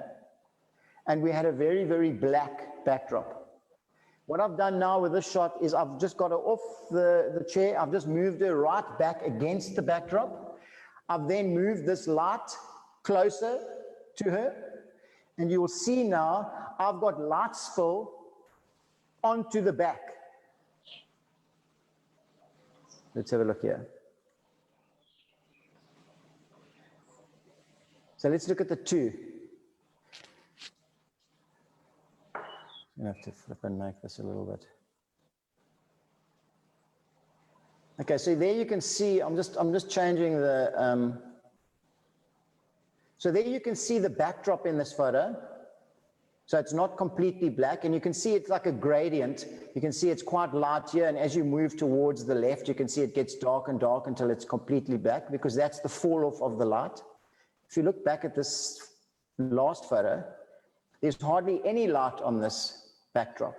and we had a very, very black backdrop. What I've done now with this shot is I've just got her off the chair. I've just moved her right back against the backdrop. I've then moved this light closer to her, and you will see now I've got light spill onto the back. Let's have a look here. So let's look at the two. I'm going to have to flip and make this a little bit. Okay, so there you can see, I'm just changing the, so there you can see the backdrop in this photo. So it's not completely black, and you can see it's like a gradient. You can see it's quite light here, and as you move towards the left, you can see it gets dark and dark until it's completely black, because that's the fall off of the light. If you look back at this last photo, there's hardly any light on this backdrop.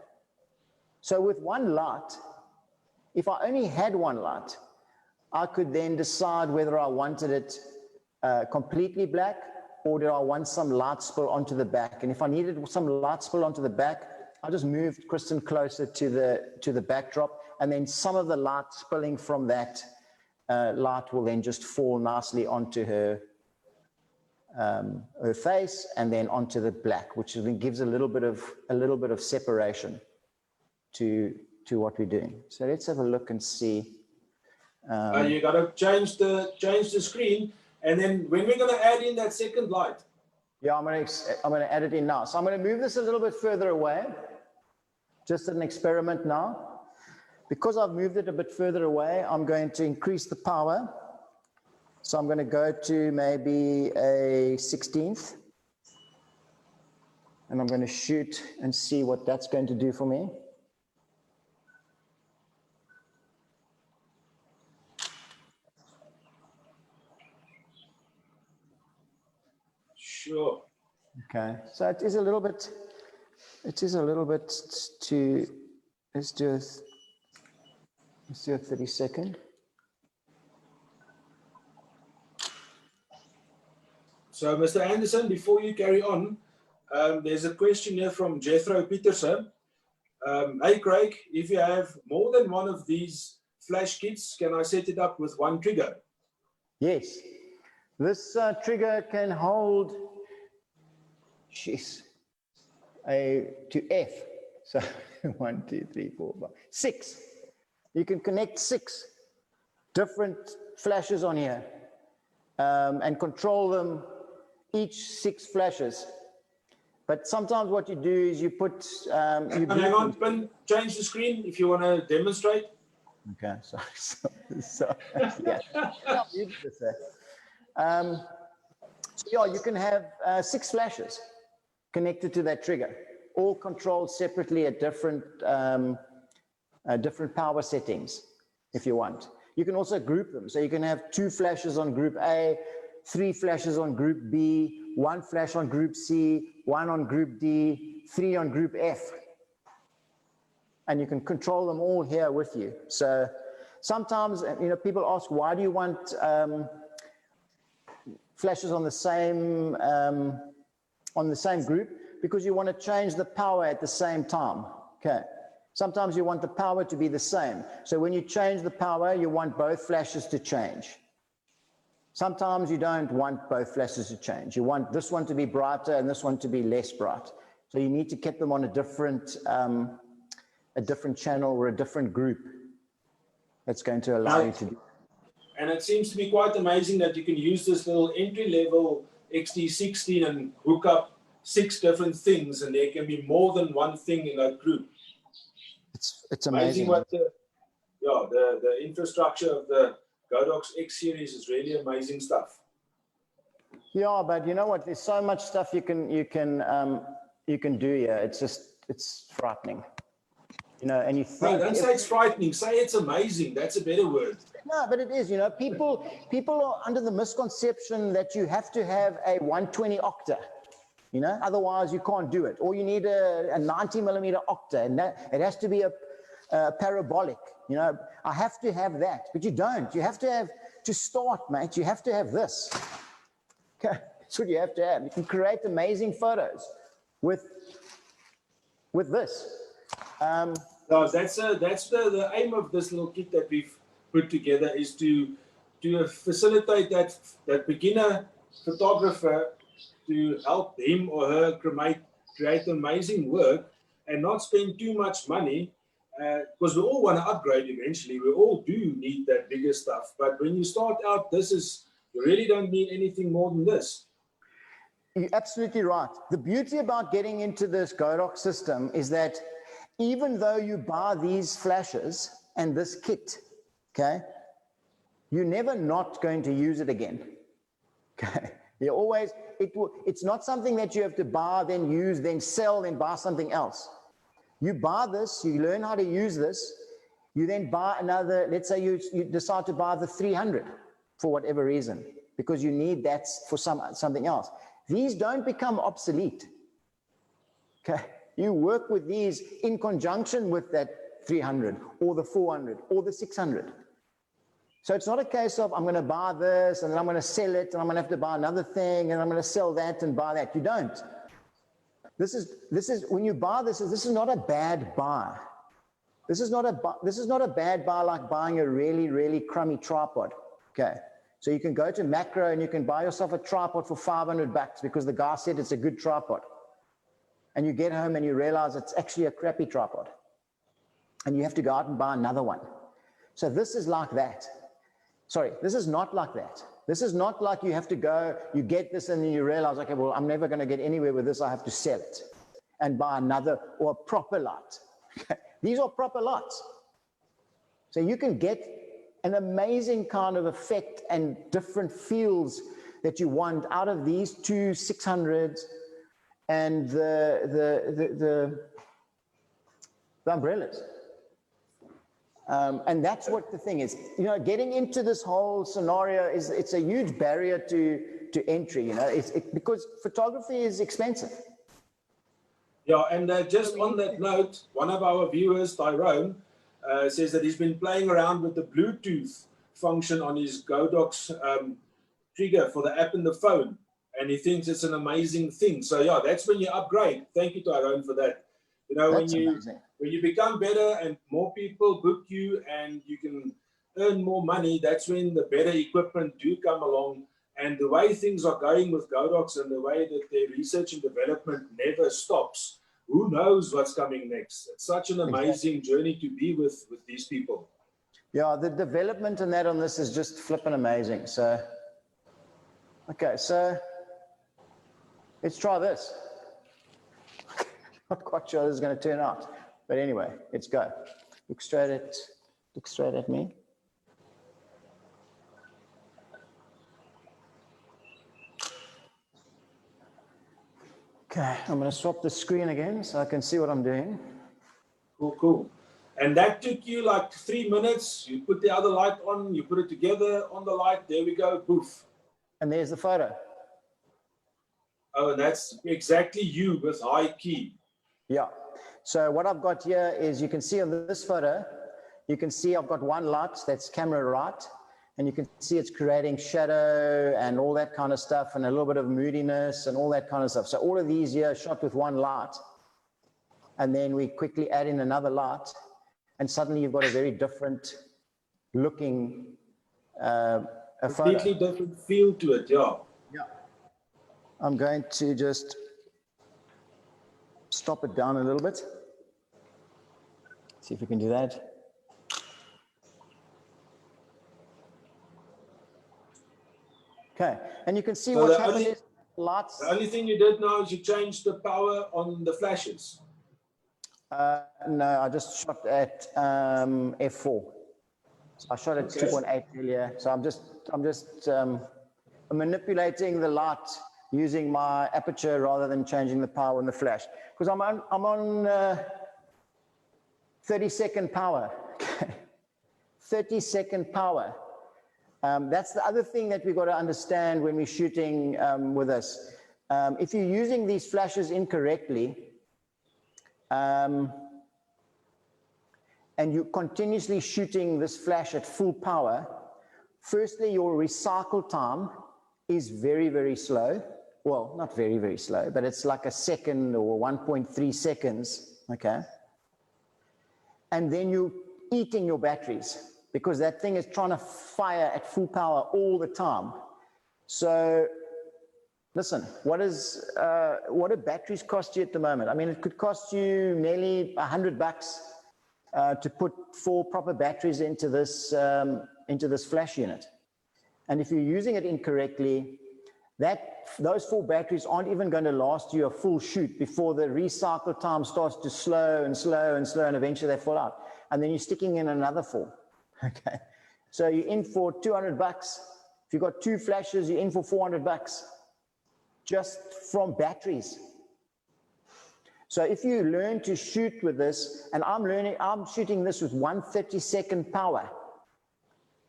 So with one light, if I only had one light, I could then decide whether I wanted it completely black, or did I want some light spill onto the back. And if I needed some light spill onto the back, I just moved Kristen closer to the backdrop, and then some of the light spilling from that light will then just fall nicely onto her face, and then onto the black, which then gives a little bit of separation to what we're doing. So let's have a look and see. You got to change the screen, and then when we're going to add in that second light. Yeah, I'm going to add it in now. So I'm going to move this a little bit further away, just an experiment now. Because I've moved it a bit further away, I'm going to increase the power. So I'm going to go to maybe a 16th, and I'm going to shoot and see what that's going to do for me. Sure. Okay, so it is a little bit too, let's do a 30-second. So, Mr. Anderson, before you carry on, there's a question here from Jethro Peterson. Hey, Craig, if you have more than one of these flash kits, can I set it up with one trigger? Yes. This trigger can hold, to F. So 1, 2, 3, 4, 5, 6. You can connect 6 different flashes on here and control them, each 6 flashes. But sometimes what you do is you put... hang on, change the screen if you want to demonstrate. Okay, so yeah. So yeah, you can have 6 flashes connected to that trigger, all controlled separately at different power settings, if you want. You can also group them. So you can have 2 flashes on group A, 3 flashes on group B, 1 flash on group C, 1 on group D, 3 on group F. And you can control them all here with you. So sometimes, people ask, why do you want flashes on the same group? Because you want to change the power at the same time. Okay. Sometimes you want the power to be the same. So when you change the power, you want both flashes to change. Sometimes you don't want both flashes to change. You want this one to be brighter and this one to be less bright. So you need to keep them on a different channel or a different group. That's going to allow you to do. And it seems to be quite amazing that you can use this little entry-level XT16 and hook up 6 different things, and there can be more than one thing in that group. It's amazing. What the infrastructure of the Godox X series is really amazing stuff. Yeah, but you know what? There's so much stuff you can do here. It's frightening. And you think... don't say it's frightening. Say it's amazing. That's a better word. No, but it is. People are under the misconception that you have to have a 120 octa. Otherwise you can't do it. Or you need a 90 millimeter octa, and it has to be a parabolic. I have to have that, but you don't. You have to have, to start, mate, you have to have this. Okay, that's what you have to have. You can create amazing photos with this. So that's the aim of this little kit that we've put together, is to facilitate that beginner photographer, to help him or her create amazing work and not spend too much money, because we all want to upgrade eventually. We all do need that bigger stuff. But when you start out, you really don't need anything more than this. You're absolutely right. The beauty about getting into this Godox system is that even though you buy these flashes and this kit, okay, you're never not going to use it again. Okay, you always, it's not something that you have to buy, then use, then sell, then buy something else. You buy this, you learn how to use this, you then buy another, let's say you decide to buy the 300 for whatever reason, because you need that for something else. These don't become obsolete. Okay, you work with these in conjunction with that 300 or the 400 or the 600. So it's not a case of I'm going to buy this and then I'm going to sell it and I'm going to have to buy another thing and I'm going to sell that and buy that. You don't. This is when you buy this is not a bad buy. This is not a bad buy like buying a really, really crummy tripod. Okay. So you can go to Macro and you can buy yourself a tripod for $500 because the guy said it's a good tripod. And you get home and you realize it's actually a crappy tripod. And you have to go out and buy another one. So this is like that. Sorry, this is not like that. This is not like you have to go, you get this and then you realize, okay, well, I'm never going to get anywhere with this. I have to sell it and buy another or a proper light. These are proper lights. So you can get an amazing kind of effect and different feels that you want out of these two 600s and the umbrellas. And that's what the thing is, you know, getting into this whole scenario it's a huge barrier to entry, you know, because photography is expensive. Yeah, and just on that note, one of our viewers, Tyrone, says that he's been playing around with the Bluetooth function on his Godox trigger for the app in the phone, and he thinks it's an amazing thing. So yeah, that's when you upgrade. Thank you, Tyrone, for that. You know, That's amazing. When you become better and more people book you and you can earn more money, that's when the better equipment do come along. And the way things are going with Godox and the way that their research and development never stops, who knows what's coming next? It's such an amazing journey to be with these people. Yeah, the development and that on this is just flipping amazing. So, okay, so let's try this. Not quite sure this is going to turn out, but anyway, let's go. Look straight at me. Okay, I'm going to swap the screen again so I can see what I'm doing. Cool, cool. And that took you like 3 minutes. You put the other light on, you put it together on the light. There we go, poof. And there's the photo. Oh, and that's exactly you with high key. Yeah. So what I've got here is, you can see on this photo, you can see I've got one light that's camera right, and you can see it's creating shadow and all that kind of stuff and a little bit of moodiness and all that kind of stuff. So all of these here are shot with one light, and then we quickly add in another light, and suddenly you've got a very different looking completely photo. different feel to it, yeah. Yeah. I'm going to just stop it down a little bit. See if we can do that. Okay, and you can see So what's happening is lights. The only thing you did now is you changed the power on the flashes. No, I just shot at f4. So I shot at 2.8 earlier. So I'm just manipulating the light using my aperture rather than changing the power on the flash, because I'm on 30-second power. 30-second power. That's the other thing that we've got to understand when we're shooting with this. If you're using these flashes incorrectly, and you're continuously shooting this flash at full power, firstly, your recycle time is very, very slow, well, not very, very slow, but it's like a second or 1.3 seconds, okay? And then you're eating your batteries because that thing is trying to fire at full power all the time. So listen, what do batteries cost you at the moment? I mean, it could cost you nearly $100 to put 4 proper batteries into this flash unit. And if you're using it incorrectly, those 4 batteries aren't even going to last you a full shoot before the recycle time starts to slow and slow and slow, and eventually they fall out. And then you're sticking in another 4. Okay, so you're in for $200. If you've got 2 flashes, you're in for $400 just from batteries. So if you learn to shoot with this, and I'm shooting this with 1/32 power.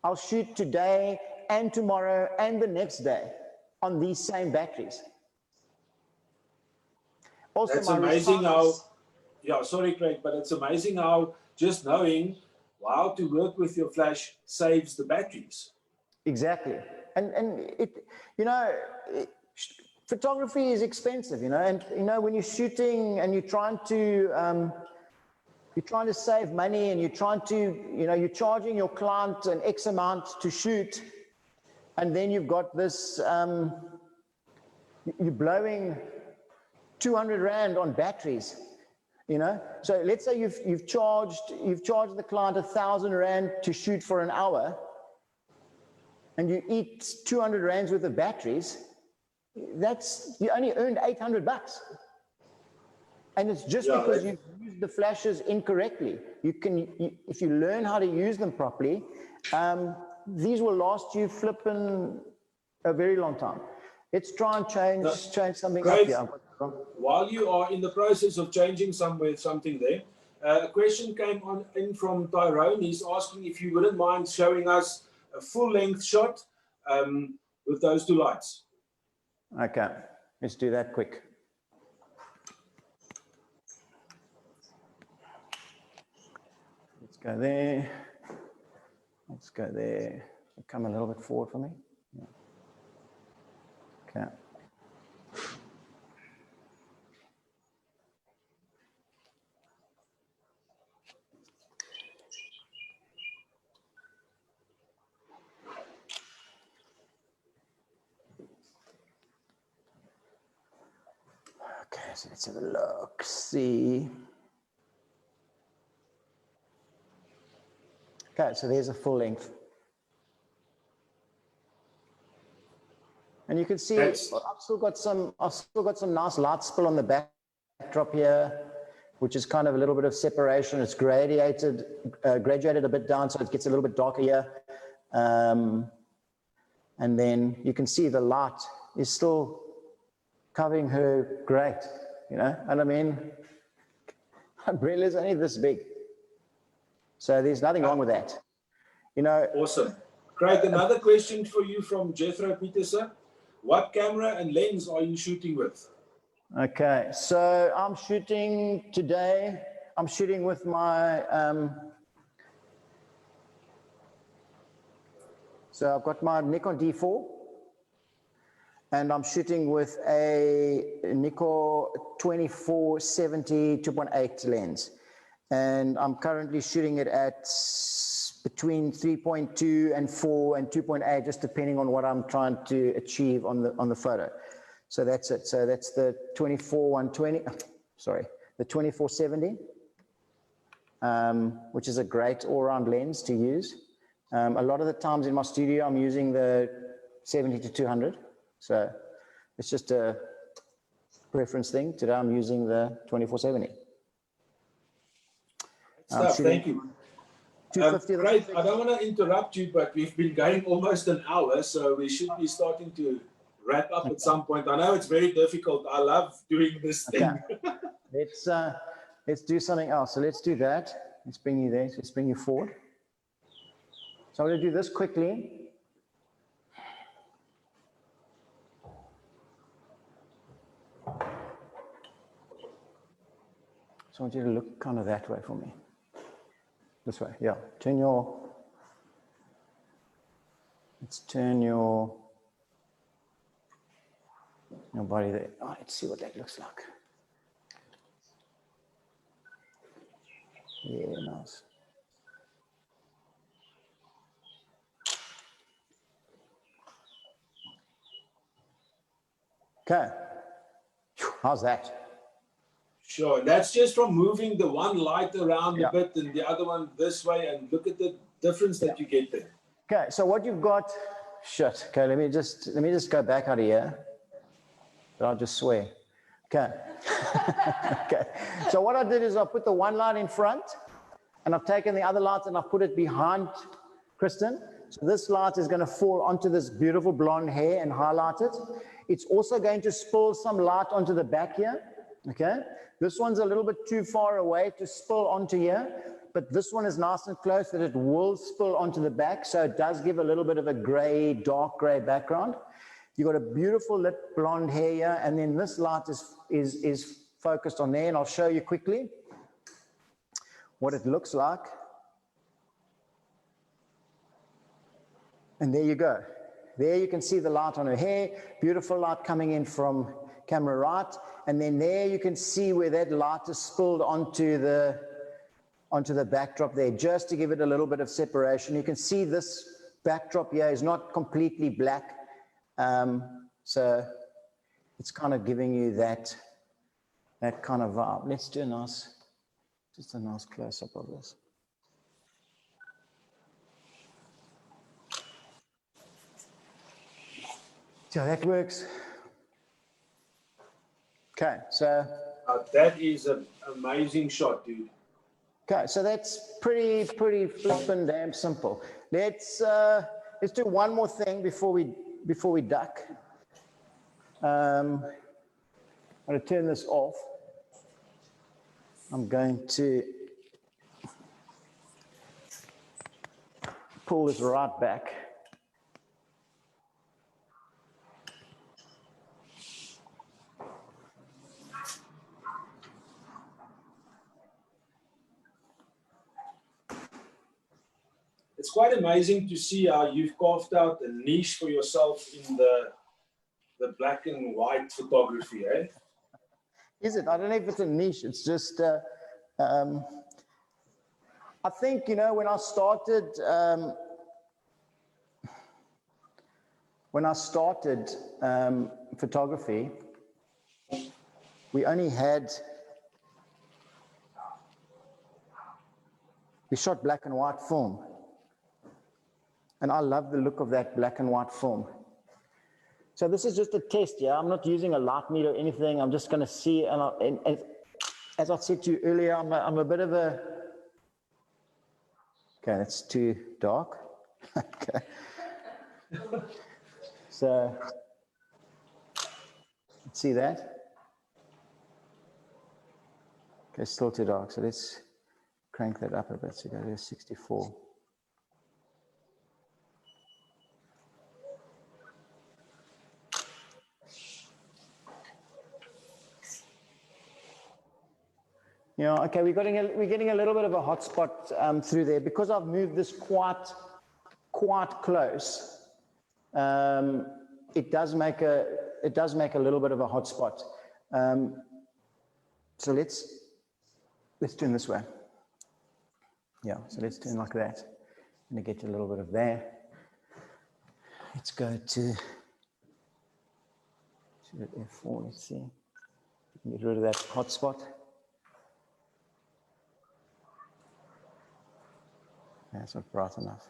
I'll shoot today and tomorrow and the next day on these same batteries. Also, that's amazing how, yeah, sorry, Craig, but it's amazing how just knowing how to work with your flash saves the batteries. Exactly. And it, you know, photography is expensive, you know, and, you know, when you're shooting and you're trying to save money and you're trying to, you know, you're charging your client an X amount to shoot, and then you've got this, you're blowing 200 Rand on batteries, you know. So let's say you've charged the client 1,000 Rand to shoot for an hour, and you eat 200 Rands worth of batteries. You only earned $800. And it's just because you used the flashes incorrectly. If you learn how to use them properly, these will last you flipping a very long time. Let's try and change something up here. While you are in the process of changing something there, a question came in from Tyrone. He's asking if you wouldn't mind showing us a full-length shot with those 2 lights. Okay, let's do that quick. Let's go there. Let's go there. Come a little bit forward for me. Yeah. Okay. Okay, so let's have a look, see. Okay, so there's a full length. And you can see I've still got some nice light spill on the backdrop here, which is kind of a little bit of separation. It's graduated a bit down, so it gets a little bit darker here. And then you can see the light is still covering her great, you know. And I mean, umbrella's only this big, so there's nothing wrong with that, you know. Awesome. Craig, another question for you from Jethro Peterson. What camera and lens are you shooting with? Okay, so I'm shooting today. I'm shooting with my so I've got my Nikon D4, and I'm shooting with a Nikon 2470 2.8 lens, and I'm currently shooting it at between 3.2 and 4 and 2.8, just depending on what I'm trying to achieve on the photo. So that's it. So that's the 24-120, sorry, the 2470, which is a great all-round lens to use. A lot of the times in my studio, I'm using the 70-200. So it's just a preference thing. Today I'm using the 2470. Thank you. Great. I don't want to interrupt you, but we've been going almost an hour, so we should be starting to wrap up at some point. I know it's very difficult. I love doing this thing. Let's do something else. So let's do that. Let's bring you there. So let's bring you forward. So I'm going to do this quickly. So I want you to look kind of that way for me. This way, yeah. Let's turn your, Nobody there. Oh, let's see what that looks like. Yeah, nice. Okay. How's that? Sure. That's just from moving the one light around Yeah. a bit and the other one this way, and look at the difference that you get there. Okay, so what you've got, shit. Okay, let me just go back out of here. But I'll just swear. Okay. Okay. So what I did is I put the one light in front, and I've taken the other light and I've put it behind Kristen. So this light is going to fall onto this beautiful blonde hair and highlight it. It's also going to spill some light onto the back here. Okay. This one's a little bit too far away to spill onto here, but this one is nice and close that it will spill onto the back. So it does give a little bit of a gray, dark gray background. You've got a beautiful lit blonde hair here, and then this light is focused on there, and I'll show you quickly what it looks like. And there you go. There you can see the light on her hair, beautiful light coming in from camera right, and then there you can see where that light is spilled onto the backdrop there, just to give it a little bit of separation. You can see this backdrop here is not completely black, so it's kind of giving you that kind of vibe. Let's do just a nice close-up of this. So that works. Okay, so That is an amazing shot, dude. okay, so that's pretty flippin' damn simple. Let's do one more thing before we duck. I'm going to turn this off. I'm going to pull this right back. It's quite amazing to see how you've carved out a niche for yourself in the black and white photography, eh? Is it? I don't know if it's a niche. It's just, I think, you know, when I started photography, we shot black and white film. And I love the look of that black and white film. So this is just a test, yeah? I'm not using a light meter or anything. I'm just going to see, and as I said to you earlier, I'm a bit of a, okay, that's too dark. Okay. So, see that? Okay, still too dark. So let's crank that up a bit. So go to 64. Yeah, okay, we're getting a little bit of a hot spot through there because I've moved this quite close. It does make a little bit of a hot spot. So let's turn this way. Yeah, so let's turn like that. I'm gonna get a little bit of there. Let's go to F4. Let's see. Get rid of that hot spot. That's not bright enough.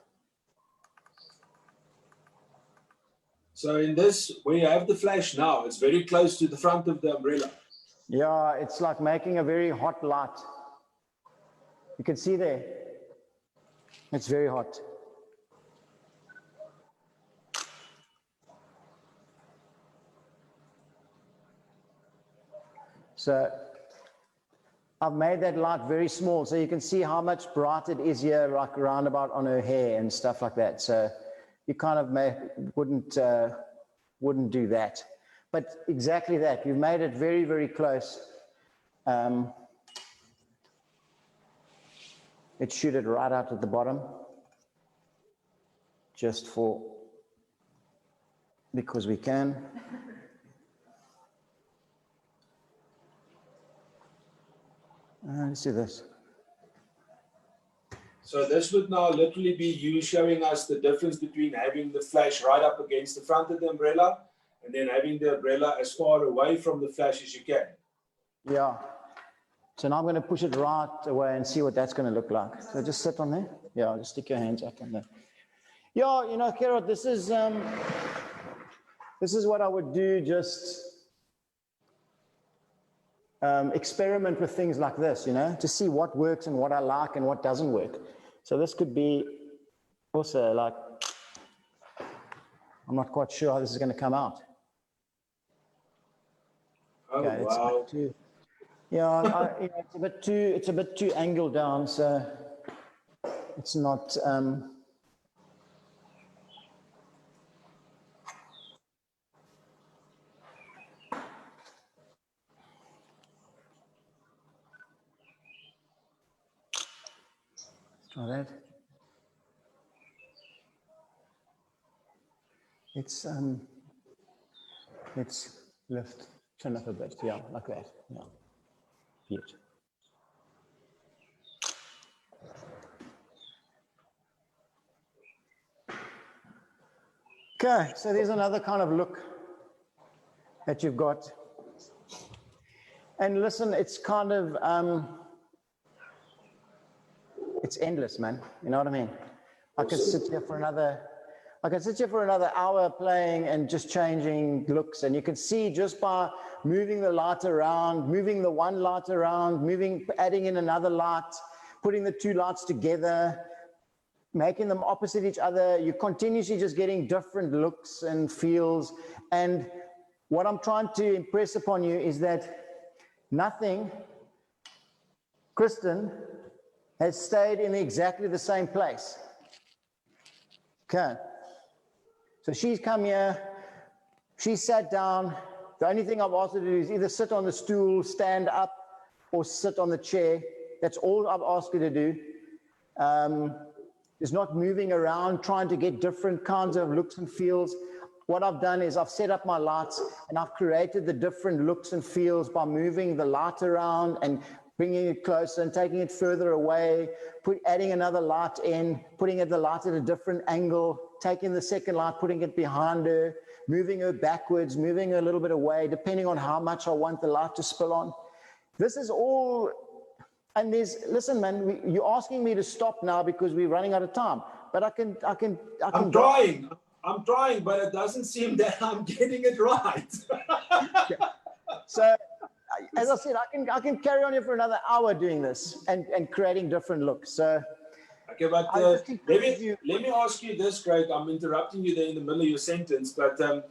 So in this, where you have the flash now, it's very close to the front of the umbrella. Yeah, it's like making a very hot light. You can see there. It's very hot. So I've made that light very small, so you can see how much bright it is here, like roundabout on her hair and stuff like that. So you kind of wouldn't do that, but exactly that. You've made it very, very close. Let's shoot it right out at the bottom, because we can. Let's do this. So this would now literally be you showing us the difference between having the flash right up against the front of the umbrella and then having the umbrella as far away from the flash as you can. Yeah. So now I'm going to push it right away and see what that's going to look like. So just sit on there. Yeah, just stick your hands up on there. Yeah, you know, Gerard, this is what I would do, just experiment with things like this, you know, to see what works and what I like and what doesn't work. So this could be also like, I'm not quite sure how this is going to come out. Oh, Okay, wow. Yeah, it's a bit too angled down, so it's not. Try that. Let's lift, turn up a bit, yeah, like that, yeah. Beautiful. Okay, so there's another kind of look that you've got. And listen, it's kind of, it's endless, man. You know what I mean? I could sit here for another hour playing and just changing looks. And you can see just by moving the light around, moving the one light around, adding in another light, putting the two lights together, making them opposite each other, you're continuously just getting different looks and feels. And what I'm trying to impress upon you is that nothing, Kristen, has stayed in exactly the same place. Okay. So she's come here, she sat down. The only thing I've asked her to do is either sit on the stool, stand up, or sit on the chair. That's all I've asked her to do. Is not moving around, trying to get different kinds of looks and feels. What I've done is I've set up my lights and I've created the different looks and feels by moving the light around and bringing it closer and taking it further away, adding another light in, putting the light at a different angle, taking the second light, putting it behind her, moving her backwards, moving her a little bit away, depending on how much I want the light to spill on. This is all. And listen, man, you're asking me to stop now because we're running out of time. But I'm trying, but it doesn't seem that I'm getting it right. So, as I said, I can carry on here for another hour doing this and creating different looks. So, okay, but let me ask you this, Craig. I'm interrupting you there in the middle of your sentence, but from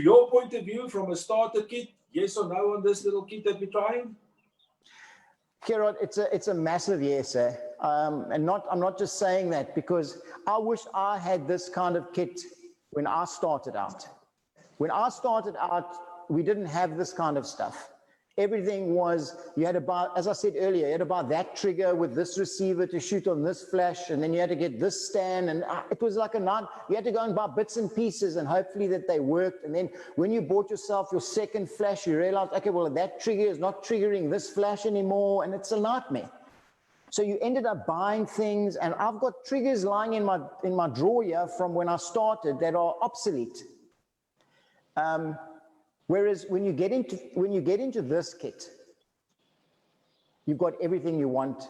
your point of view, from a starter kit, yes or no on this little kit that we're trying? Gerard, it's a massive yes, and I'm not just saying that because I wish I had this kind of kit when I started out. When I started out, we didn't have this kind of stuff. Everything was, you had to buy, as I said earlier, you had to buy that trigger with this receiver to shoot on this flash, and then you had to get this stand, and it was like you had to go and buy bits and pieces, and hopefully that they worked, and then when you bought yourself your second flash, you realized, okay, well, that trigger is not triggering this flash anymore, and it's a nightmare. So you ended up buying things, and I've got triggers lying in my drawer here from when I started that are obsolete. Whereas when you get into this kit, you've got everything you want,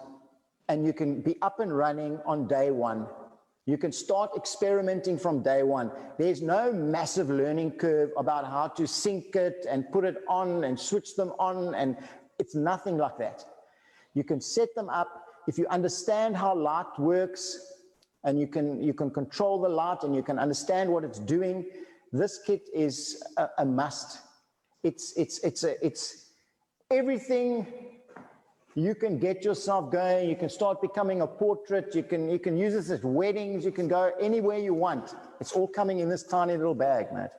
and you can be up and running on day one. You can start experimenting from day one. There's no massive learning curve about how to sync it and put it on and switch them on, and it's nothing like that. You can set them up. If you understand how light works, and you can control the light, and you can understand what it's doing, this kit is a must. It's everything. You can get yourself going. You can start becoming a portrait. You can use this at weddings. You can go anywhere you want. It's all coming in this tiny little bag, Matt.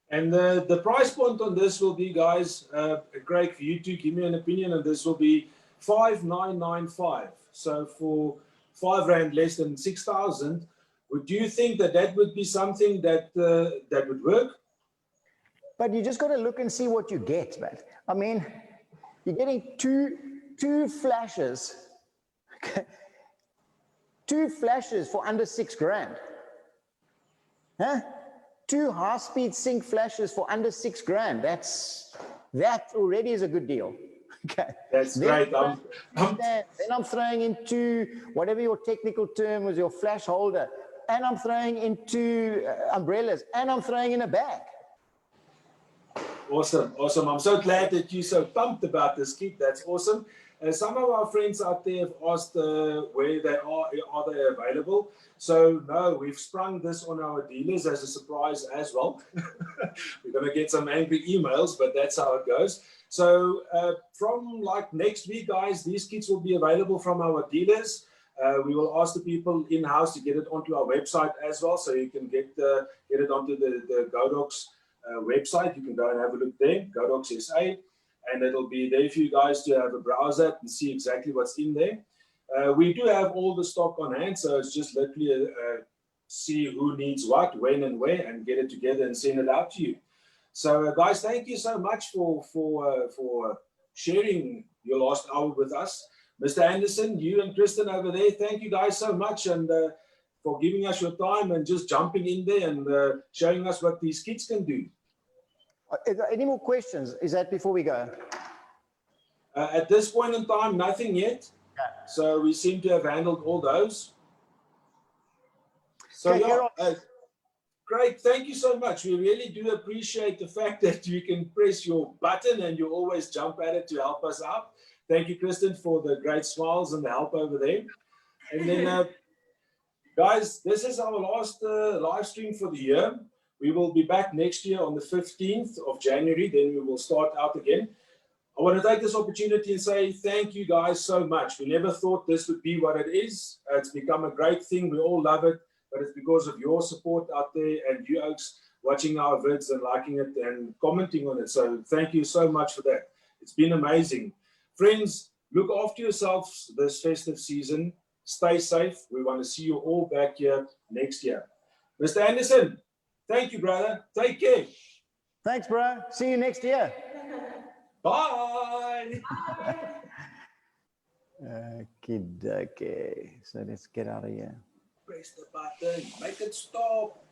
And the price point on this will be, guys, Greg, for you to give me an opinion, and this will be 5,995. So for R5 less than 6,000, would you think that would be something that would work? But you just got to look and see what you get, man. I mean, you're getting two two flashes. Two flashes for under $6,000. Huh? Two high-speed sync flashes for under $6,000. That already is a good deal. Okay. That's great. Then I'm throwing into whatever your technical term was, your flash holder, and I'm throwing into umbrellas, and I'm throwing in a bag. Awesome, awesome. I'm so glad that you're so pumped about this kit. That's awesome. Some of our friends out there have asked where they are they available? So no, we've sprung this on our dealers as a surprise as well. We're going to get some angry emails, but that's how it goes. So from like next week, guys, these kits will be available from our dealers. We will ask the people in-house to get it onto our website as well, so you can get it onto the Godox website. You can go and have a look there, Godox SA. And it'll be there for you guys to have a browse at and see exactly what's in there. We do have all the stock on hand, so it's just literally see who needs what, when and where, and get it together and send it out to you. So guys, thank you so much for sharing your last hour with us. Mr. Anderson, you and Kristen over there, thank you guys so much, and for giving us your time and just jumping in there and showing us what these kits can do. Any more questions? Is that before we go? At this point in time, nothing yet. Okay. So we seem to have handled all those. So okay, yeah, great. Thank you so much. We really do appreciate the fact that you can press your button and you always jump at it to help us out. Thank you, Kristen, for the great smiles and the help over there. And then, guys, this is our last live stream for the year. We will be back next year on the 15th of January. Then we will start out again. I want to take this opportunity and say thank you guys so much. We never thought this would be what it is. It's become a great thing. We all love it, but it's because of your support out there and you folks watching our vids and liking it and commenting on it. So thank you so much for that. It's been amazing. Friends, look after yourselves this festive season. Stay safe. We want to see you all back here next year. Mr. Anderson, thank you, brother. Take care. Thanks, bro. See you next year. Bye. Okay. So let's get out of here. Press the button. Make it stop.